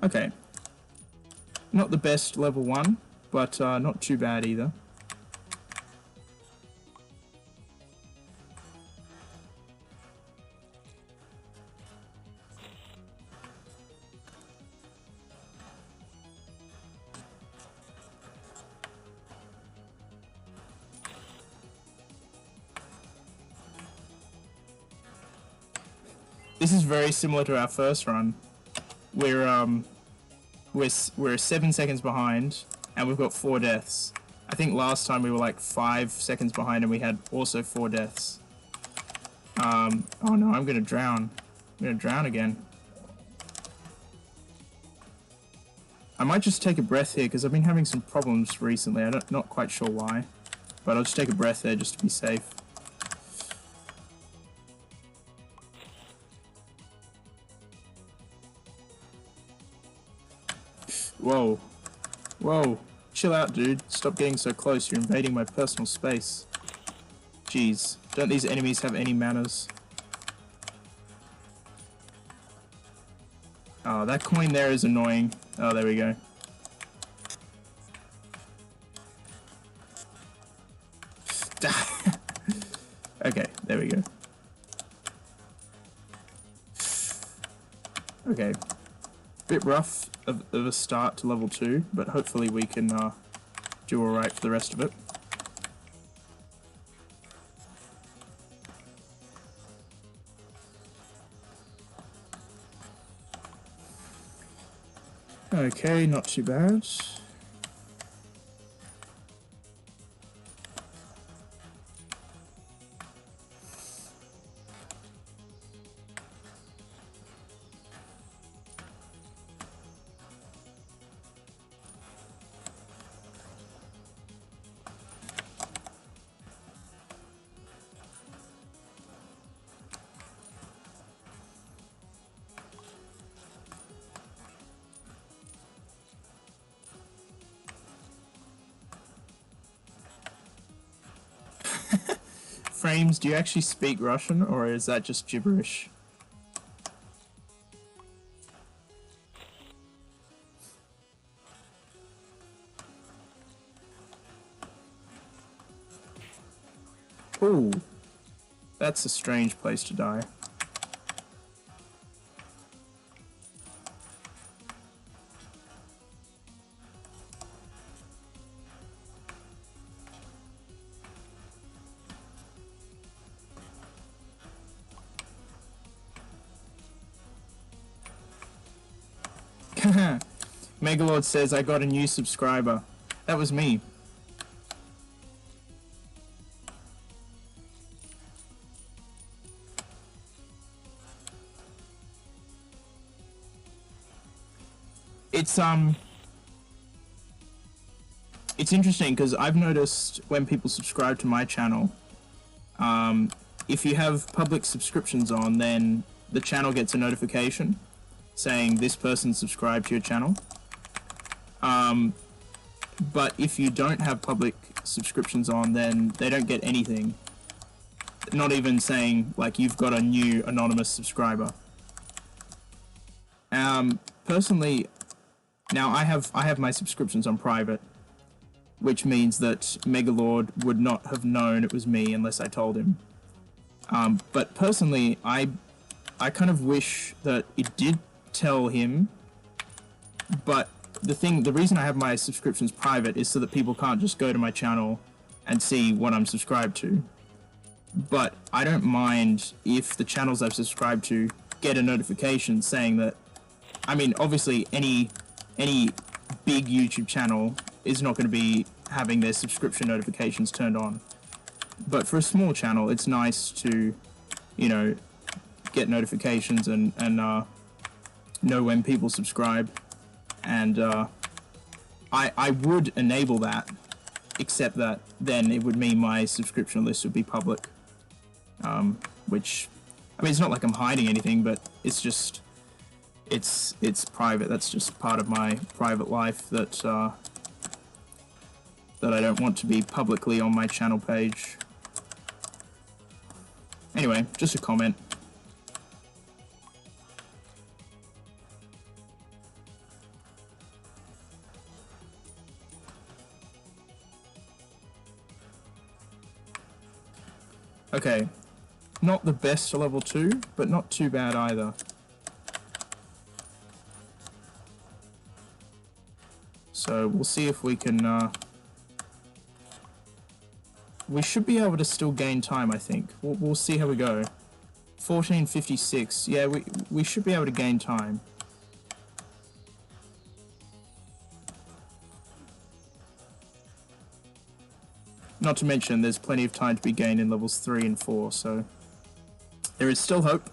Okay. Not the best level 1, but not too bad either. This is very similar to our first run. We're 7 seconds behind, and we've got 4 deaths. I think last time we were like 5 seconds behind, and we had also 4 deaths. Oh no, I'm gonna drown. I'm gonna drown again. I might just take a breath here, because I've been having some problems recently. I'm not quite sure why. But I'll just take a breath there just to be safe. Whoa. Whoa. Chill out, dude. Stop getting so close. You're invading my personal space. Jeez. Don't these enemies have any manners? Oh, that coin there is annoying. Oh, there we go. Okay, there we go. Okay. Bit rough of a start to level 2, but hopefully we can do alright for the rest of it. Okay, not too bad. Frames, do you actually speak Russian, or is that just gibberish? Ooh, that's a strange place to die. Megalord says, I got a new subscriber. That was me. It's interesting because I've noticed when people subscribe to my channel, if you have public subscriptions on, then the channel gets a notification saying this person subscribed to your channel. But if you don't have public subscriptions on, then they don't get anything. Not even saying, like, you've got a new anonymous subscriber. Personally, now I have my subscriptions on private, which means that Megalord would not have known it was me unless I told him. But personally, I kind of wish that it did tell him, but the reason I have my subscriptions private is so that people can't just go to my channel and see what I'm subscribed to. But I don't mind if the channels I've subscribed to get a notification saying that, I mean, obviously any big YouTube channel is not going to be having their subscription notifications turned on. But for a small channel, it's nice to, you know, get notifications and know when people subscribe. And I would enable that, except that then it would mean my subscription list would be public. Which, I mean, it's not like I'm hiding anything, but it's just, it's private. That's just part of my private life that that I don't want to be publicly on my channel page. Anyway, just a comment. Okay, not the best for level 2, but not too bad either. So we'll see if we can, we should be able to still gain time, I think. We'll see how we go. 1456, yeah, we should be able to gain time. Not to mention, there's plenty of time to be gained in levels 3 and 4, so there is still hope.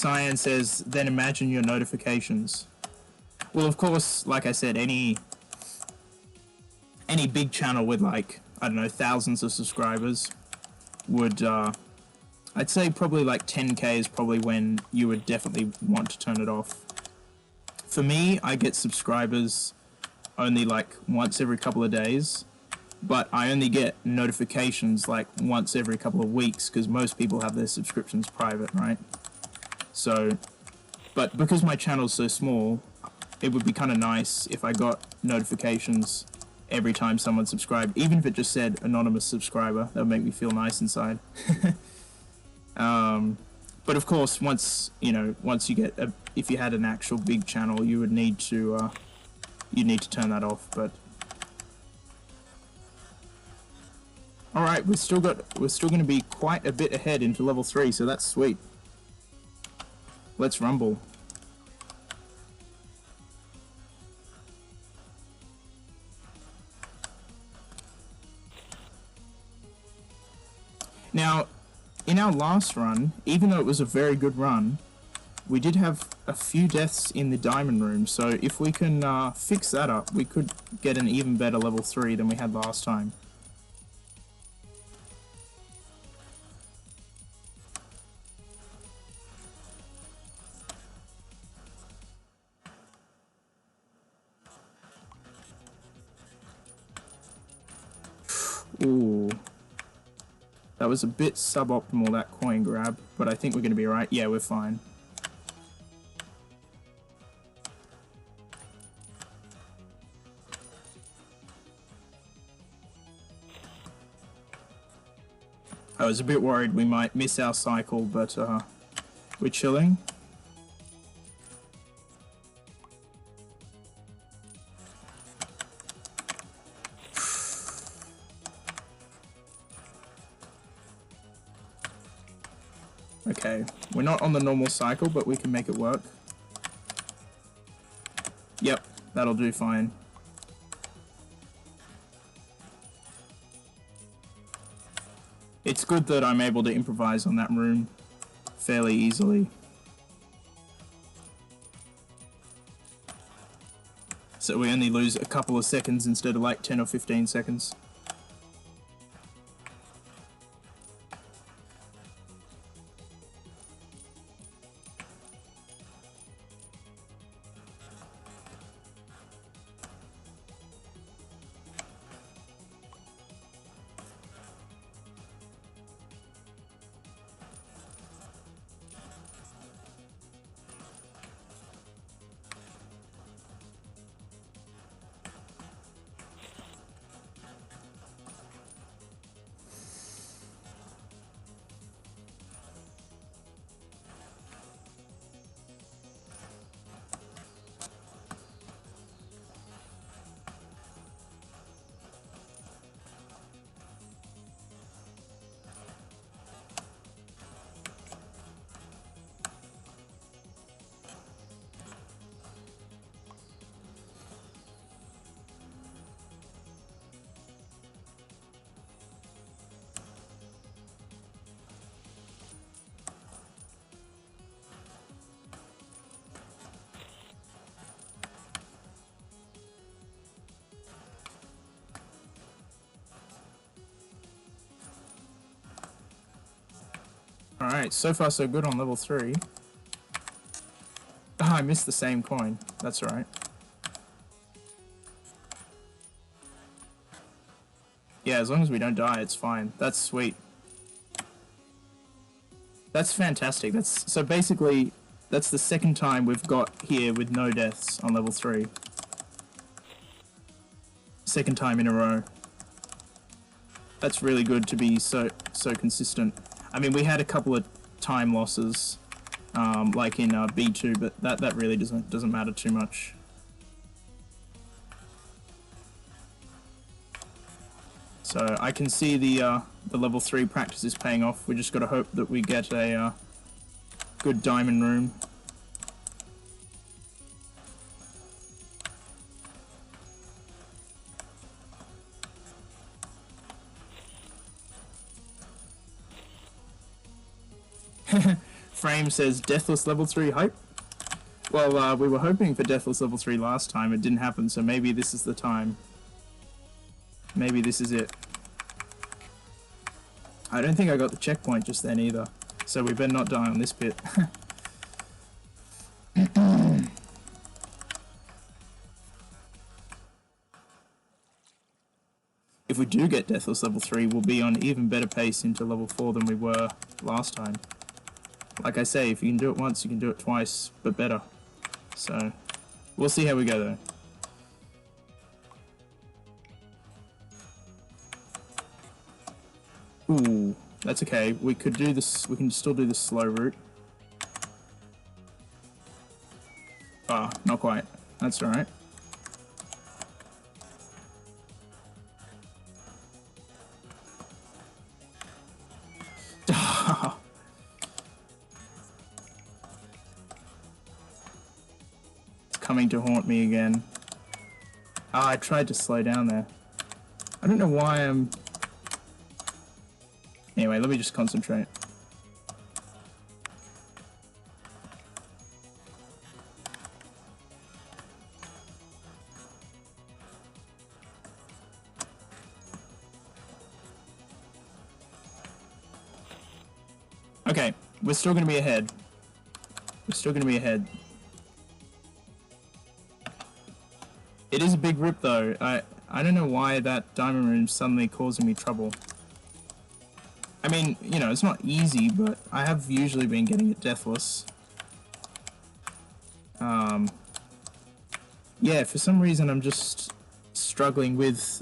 Cyan says, then imagine your notifications. Well, of course, like I said, any big channel with, like, I don't know, thousands of subscribers would, I'd say probably like 10k is probably when you would definitely want to turn it off. For me, I get subscribers only like once every couple of days, but I only get notifications like once every couple of weeks because most people have their subscriptions private, right? So, but because my channel's so small, it would be kind of nice if I got notifications every time someone subscribed, even if it just said anonymous subscriber. That would make me feel nice inside. But of course, once you get if you had an actual big channel, you would need to turn that off. But all right, we're still going to be quite a bit ahead into level 3, so that's sweet. Let's rumble. Now, in our last run, even though it was a very good run, we did have a few deaths in the diamond room, so if we can fix that up, we could get an even better level 3 than we had last time. Ooh. That was a bit suboptimal, that coin grab, but I think we're going to be alright. Yeah, we're fine. I was a bit worried we might miss our cycle, but we're chilling. Okay, we're not on the normal cycle, but we can make it work. Yep, that'll do fine. It's good that I'm able to improvise on that room fairly easily. So we only lose a couple of seconds instead of like 10 or 15 seconds. Alright, so far so good on level 3. Oh, I missed the same coin. That's alright. Yeah, as long as we don't die, it's fine. That's sweet. That's fantastic. So basically, that's the second time we've got here with no deaths on level 3. Second time in a row. That's really good to be so consistent. I mean, we had a couple of time losses, like in B2, but that really doesn't matter too much. So I can see the level 3 practice is paying off. We just got to hope that we get a good diamond room. Frame says Deathless level 3 hype. Well, we were hoping for Deathless level 3 last time. It didn't happen, so maybe this is the time. Maybe this is it. I don't think I got the checkpoint just then either, so we better not die on this bit. If we do get Deathless level 3, we'll be on even better pace into level 4 than we were last time. Like I say, if you can do it once, you can do it twice, but better. So, we'll see how we go though. Ooh, that's okay. We could do this, we can still do the slow route. Ah, not quite. That's alright. Coming to haunt me again. Ah, I tried to slow down there. I don't know why I'm... Anyway, let me just concentrate. Okay, we're still gonna be ahead. We're still gonna be ahead. It is a big rip though. I don't know why that diamond room's suddenly causing me trouble. I mean, you know, it's not easy, but I have usually been getting it deathless. Yeah, for some reason I'm just struggling with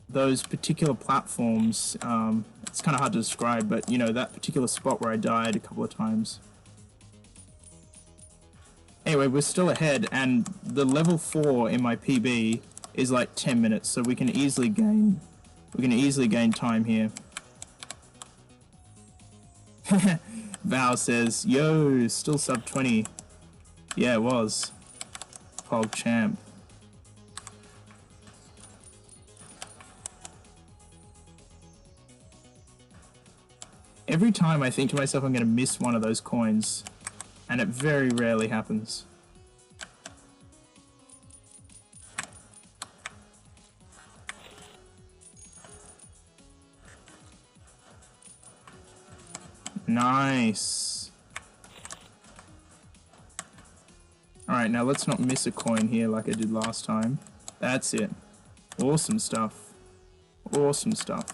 those particular platforms. It's kind of hard to describe, but you know, that particular spot where I died a couple of times. Anyway, we're still ahead, and the level 4 in my PB is like 10 minutes, so we can easily gain time here. Val says, yo, still sub 20. Yeah, it was. Pog champ. Every time I think to myself I'm going to miss one of those coins, and it very rarely happens. Nice. Alright, now let's not miss a coin here like I did last time. That's it. Awesome stuff. Awesome stuff.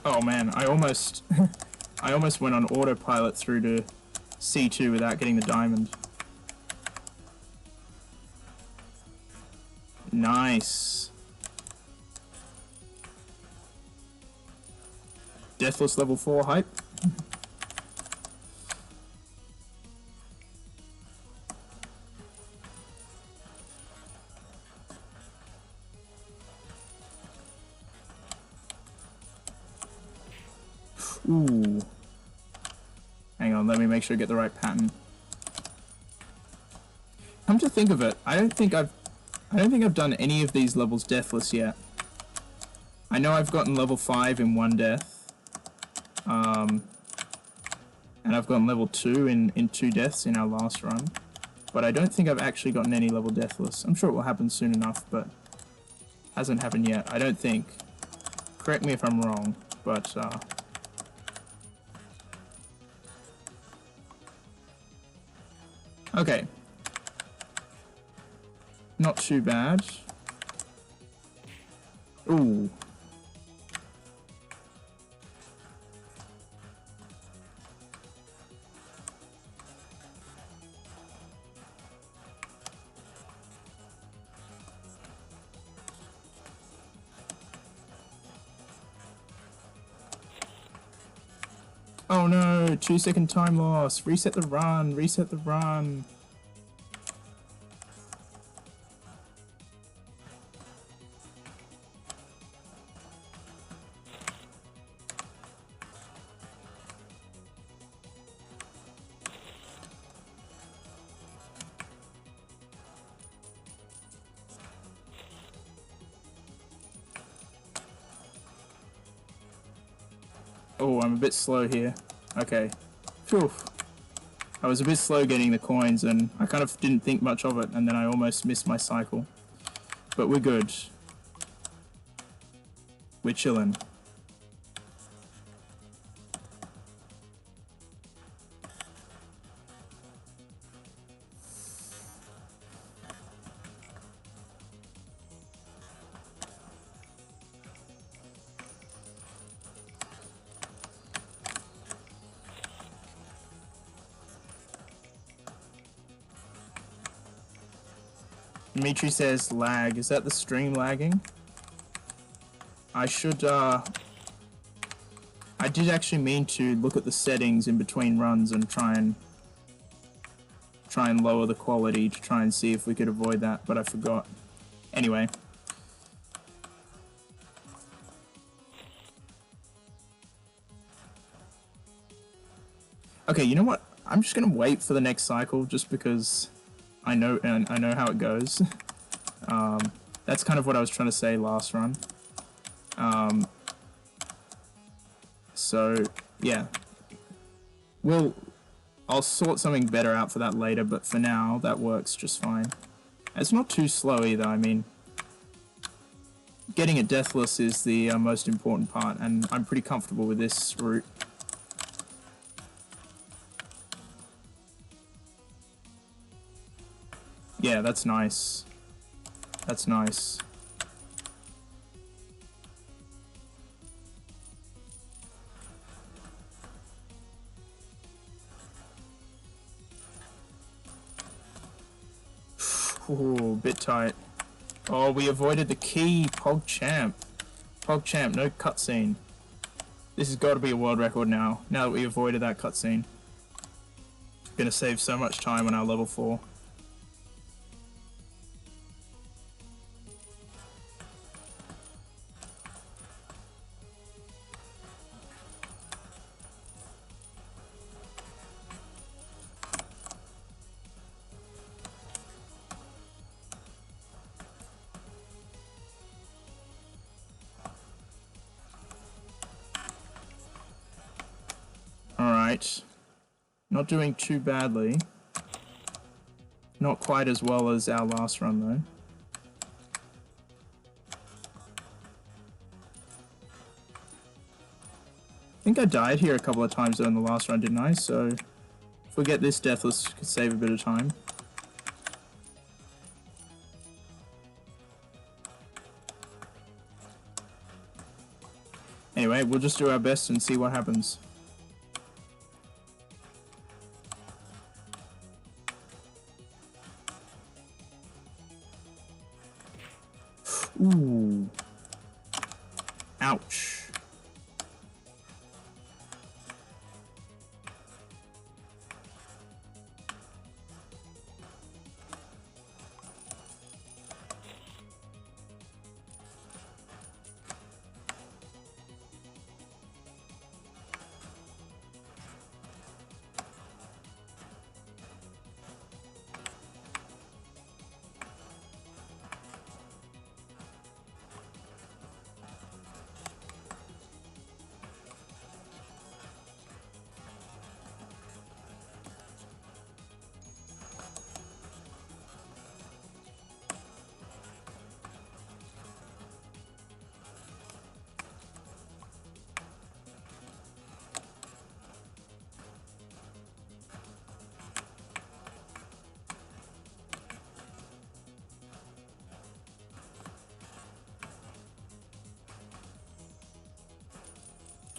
Oh man, I almost went on autopilot through to C2 without getting the diamond. Nice. Deathless level 4 hype. Ooh. Hang on, let me make sure I get the right pattern. Come to think of it, I don't think I've done any of these levels deathless yet. I know I've gotten level 5 in one death. And I've gotten level 2 in 2 deaths in our last run. But I don't think I've actually gotten any level deathless. I'm sure it will happen soon enough, but hasn't happened yet, I don't think. Correct me if I'm wrong, but okay. Not too bad. Ooh. Oh no! No, 2-second time loss. Reset the run. Reset the run. Oh, I'm a bit slow here. Okay. Phew. I was a bit slow getting the coins, and I kind of didn't think much of it, and then I almost missed my cycle. But we're good. We're chilling. Dimitri says lag. Is that the stream lagging? I should, I did actually mean to look at the settings in between runs and try and lower the quality to try and see if we could avoid that, but I forgot. Anyway. Okay, you know what? I'm just gonna wait for the next cycle just because I know how it goes. That's kind of what I was trying to say last run. So yeah, I'll sort something better out for that later, but for now that works just fine. It's not too slow either. I mean, getting it deathless is the most important part, and I'm pretty comfortable with this route. Yeah, that's nice. That's nice. Ooh, bit tight. Oh, we avoided the key. PogChamp. PogChamp, no cutscene. This has got to be a world record now that we avoided that cutscene. Gonna save so much time on our level 4. Alright. Not doing too badly. Not quite as well as our last run, though. I think I died here a couple of times though in the last run, didn't I? So, if we get this deathless, could save a bit of time. Anyway, we'll just do our best and see what happens. Ooh. Ouch.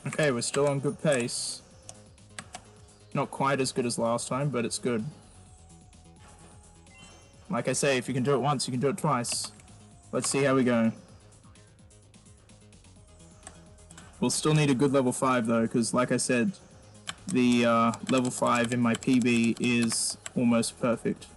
Okay, we're still on good pace. Not quite as good as last time, but it's good. Like I say, if you can do it once, you can do it twice. Let's see how we go. We'll still need a good level 5 though, because like I said, the level 5 in my PB is almost perfect.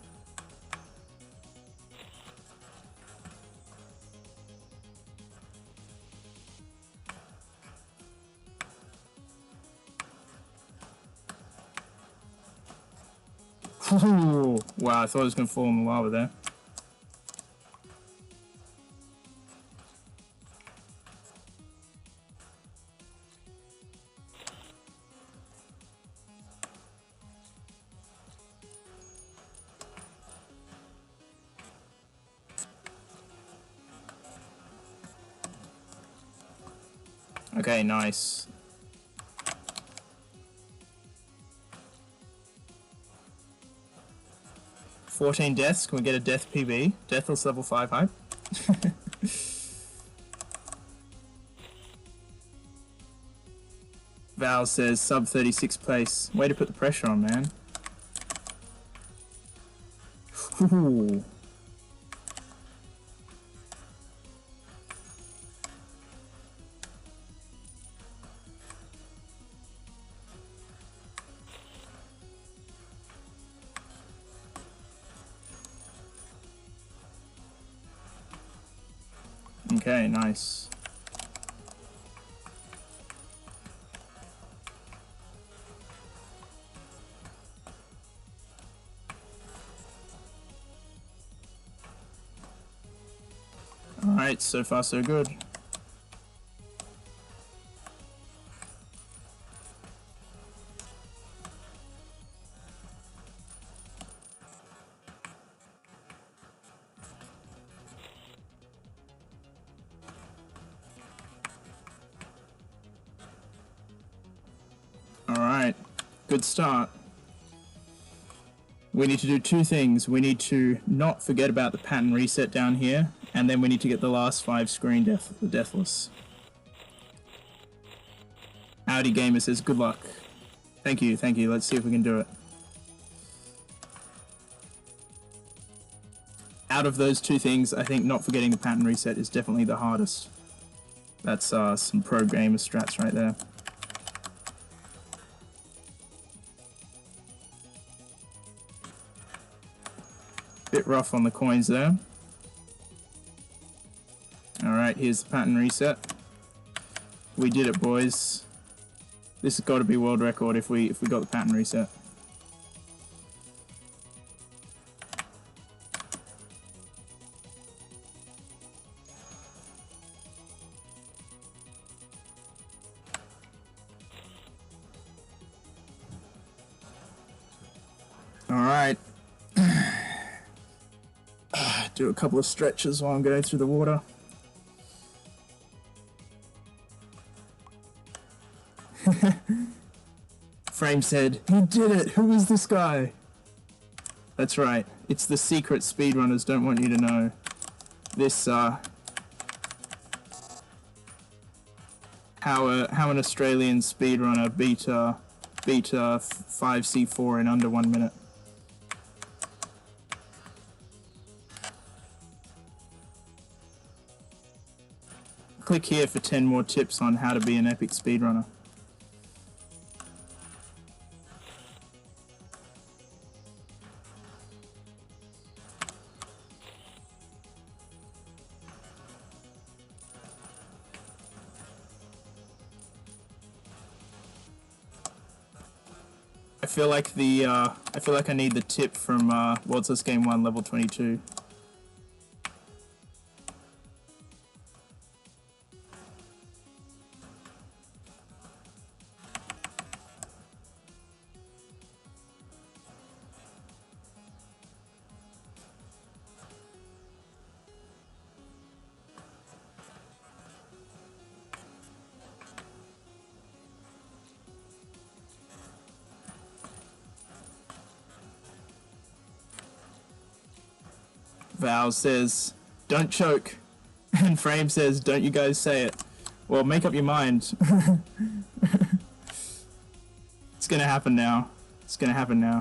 Wow, I thought I was going to fall in the lava there. Okay, nice. $14 deaths. Can we get a death PB? Deathless level 5 hype. Val says sub 36 place. Way to put the pressure on, man. Ooh. Okay, nice. Alright, so far so good. Alright, good start. We need to do two things. We need to not forget about the pattern reset down here, and then we need to get the last 5 screen deathless. Audi Gamer says good luck. Thank you, thank you. Let's see if we can do it. Out of those two things, I think not forgetting the pattern reset is definitely the hardest. That's some pro gamer strats right there. Bit rough on the coins there. Alright, here's the pattern reset. We did it, boys. This has got to be world record if we got the pattern reset. Alright. Do a couple of stretches while I'm going through the water. Frame said, "You did it! Who is this guy?" That's right. It's the secret speedrunners don't want you to know. This, how an Australian speedrunner beat 5C4 in under 1 minute. Click here for 10 more tips on how to be an epic speedrunner. I feel like I need the tip from World's List Game 1 level 22. Val says, "Don't choke," and Frame says, "Don't you guys say it." Well, make up your mind. It's gonna happen now. It's gonna happen now.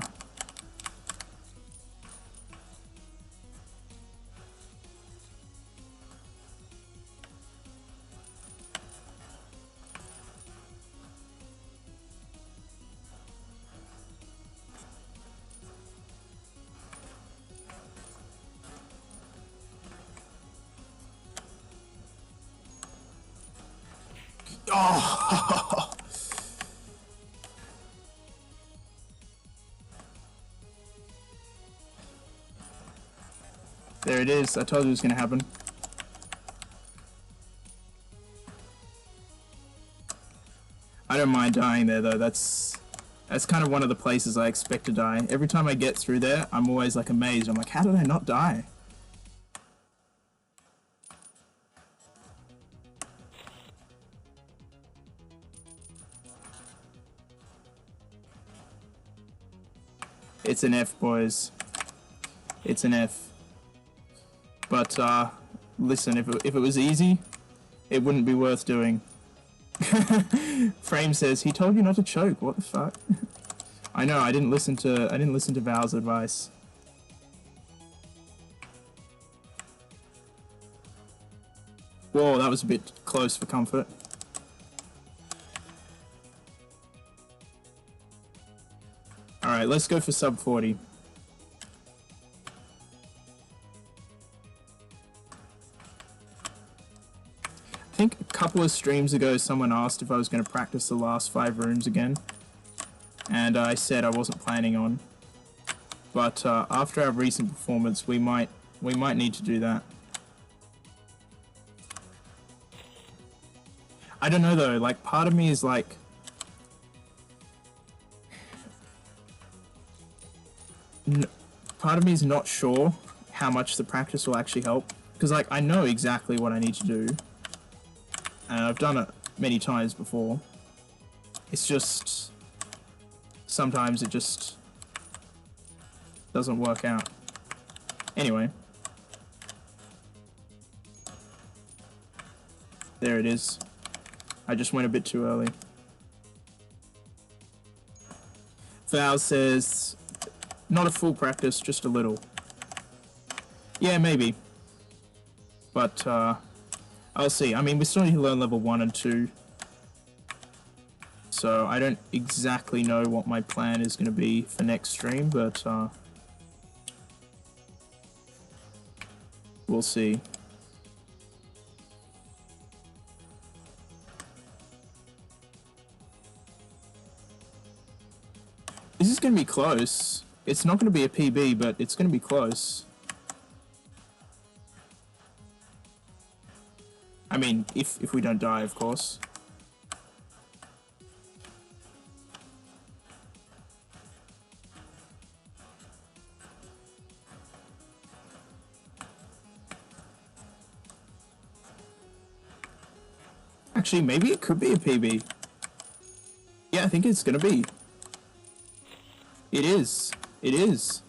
Oh! There it is. I told you it was going to happen. I don't mind dying there, though. That's kind of one of the places I expect to die. Every time I get through there, I'm always, like, amazed. I'm like, how did I not die? It's an F, boys. It's an F. But, listen, if it was easy, it wouldn't be worth doing. Frame says, he told you not to choke. What the fuck? I know, I didn't listen to Val's advice. Whoa, that was a bit close for comfort. Alright, let's go for sub 40. I think a couple of streams ago someone asked if I was going to practice the last 5 rooms again. And I said I wasn't planning on. But after our recent performance, we might need to do that. I don't know though, like part of me is like... part of me is not sure how much the practice will actually help. Because like, I know exactly what I need to do. And I've done it many times before. It's just... sometimes it just... doesn't work out. Anyway. There it is. I just went a bit too early. Val says... not a full practice, just a little. Yeah, maybe. But, I'll see. I mean, we still need to learn level 1 and 2. So, I don't exactly know what my plan is going to be for next stream, but, we'll see. This is going to be close. It's not going to be a PB, but it's going to be close. I mean, if we don't die, of course. Actually, maybe it could be a PB. Yeah, I think it's going to be. It is. It is.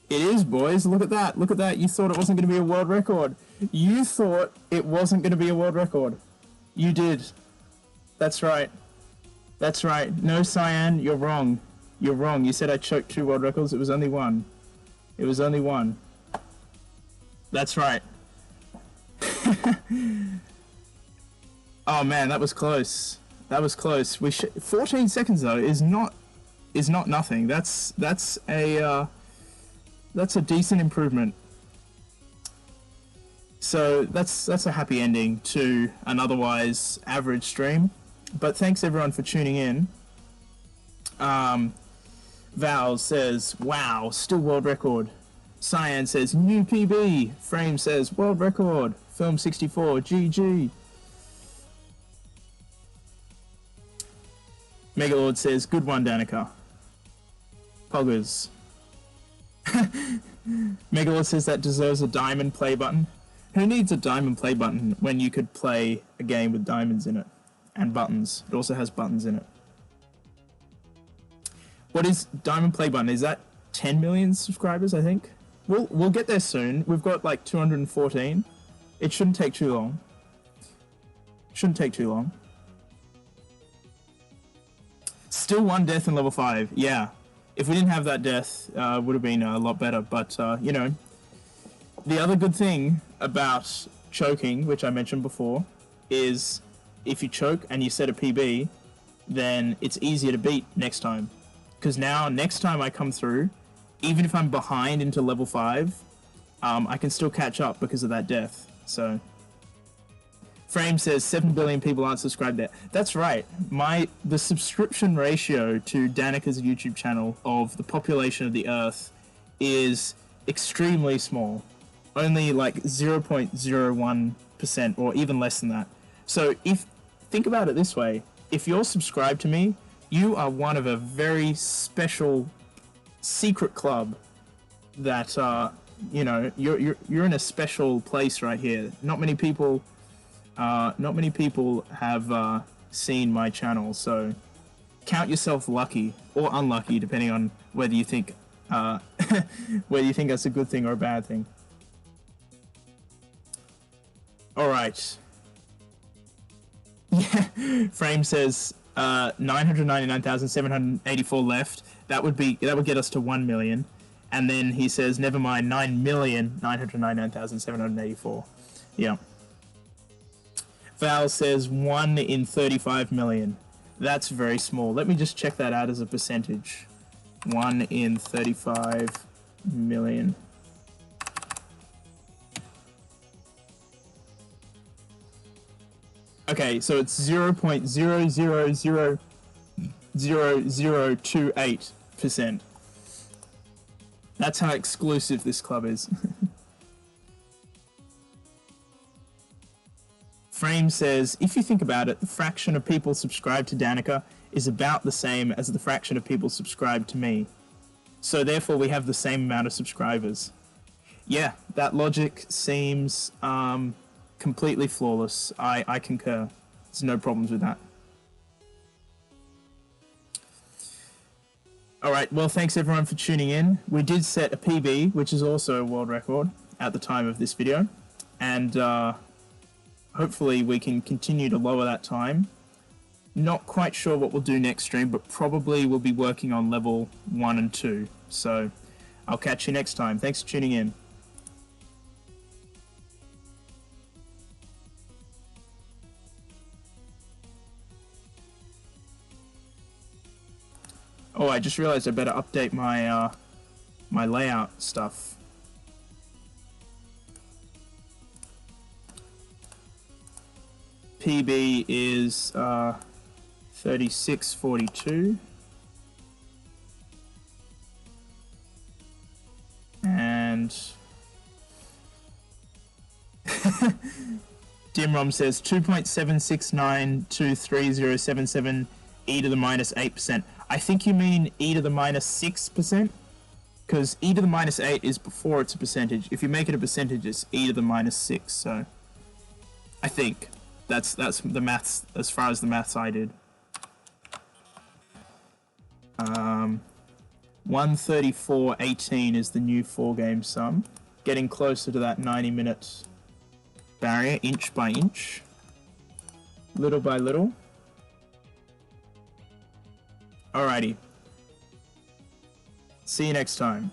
It is, boys. Look at that. Look at that. You thought it wasn't going to be a world record. You thought it wasn't going to be a world record. You did. That's right. That's right. No, Cyan, you're wrong. You're wrong. You said I choked 2 world records. It was only 1. It was only 1. That's right. Oh man, that was close. That was close. 14 seconds though is not nothing. That's a decent improvement. So that's a happy ending to an otherwise average stream. But thanks everyone for tuning in. Val says, wow, still world record. Cyan says, new PB. Frame says, world record. Film 64, GG. Megalord says, good one, Danica. Poggers. Megalord says that deserves a diamond play button. Who needs a diamond play button when you could play a game with diamonds in it? And buttons. It also has buttons in it. What is diamond play button? Is that 10 million subscribers, I think? We'll get there soon. We've got like 214. It shouldn't take too long. Shouldn't take too long. Still 1 death in level 5. Yeah. If we didn't have that death, would have been a lot better. But, you know, the other good thing about choking, which I mentioned before, is if you choke and you set a PB, then it's easier to beat next time. Because now, next time I come through, even if I'm behind into level 5, I can still catch up because of that death. So, Frame says 7 billion people aren't subscribed there. That's right. The subscription ratio to Danica's YouTube channel of the population of the Earth is extremely small. Only like 0.01% or even less than that. So think about it this way. If you're subscribed to me, you are one of a very special secret club that you're in a special place right here. Not many people have seen my channel, so count yourself lucky or unlucky, depending on whether you think that's a good thing or a bad thing. All right. Yeah, Frame says 999,784 left. That would get us to 1 million. And then he says, never mind, 9,999,784. Yeah. Val says 1 in 35 million. That's very small. Let me just check that out as a percentage. 1 in 35 million. Okay, so it's 0.0000028%. That's how exclusive this club is. Frame says, if you think about it, the fraction of people subscribed to Danica is about the same as the fraction of people subscribed to me. So therefore we have the same amount of subscribers. Yeah, that logic seems completely flawless. I concur. There's no problems with that. Alright, well, thanks everyone for tuning in. We did set a PB, which is also a world record at the time of this video. And hopefully we can continue to lower that time. Not quite sure what we'll do next stream, but probably we'll be working on level 1 and 2. So I'll catch you next time. Thanks for tuning in. Oh, I just realized I better update my my layout stuff. PB is 3642. And Dimrom says 2.769230077 e to the minus 8%. I think you mean e to the minus 6%, because e to the minus 8 is before it's a percentage. If you make it a percentage, it's e to the minus 6. So I think that's the maths, as far as the maths I did. 134.18 is the new 4-game sum. Getting closer to that 90-minute barrier, inch by inch, little by little. Alrighty. See you next time.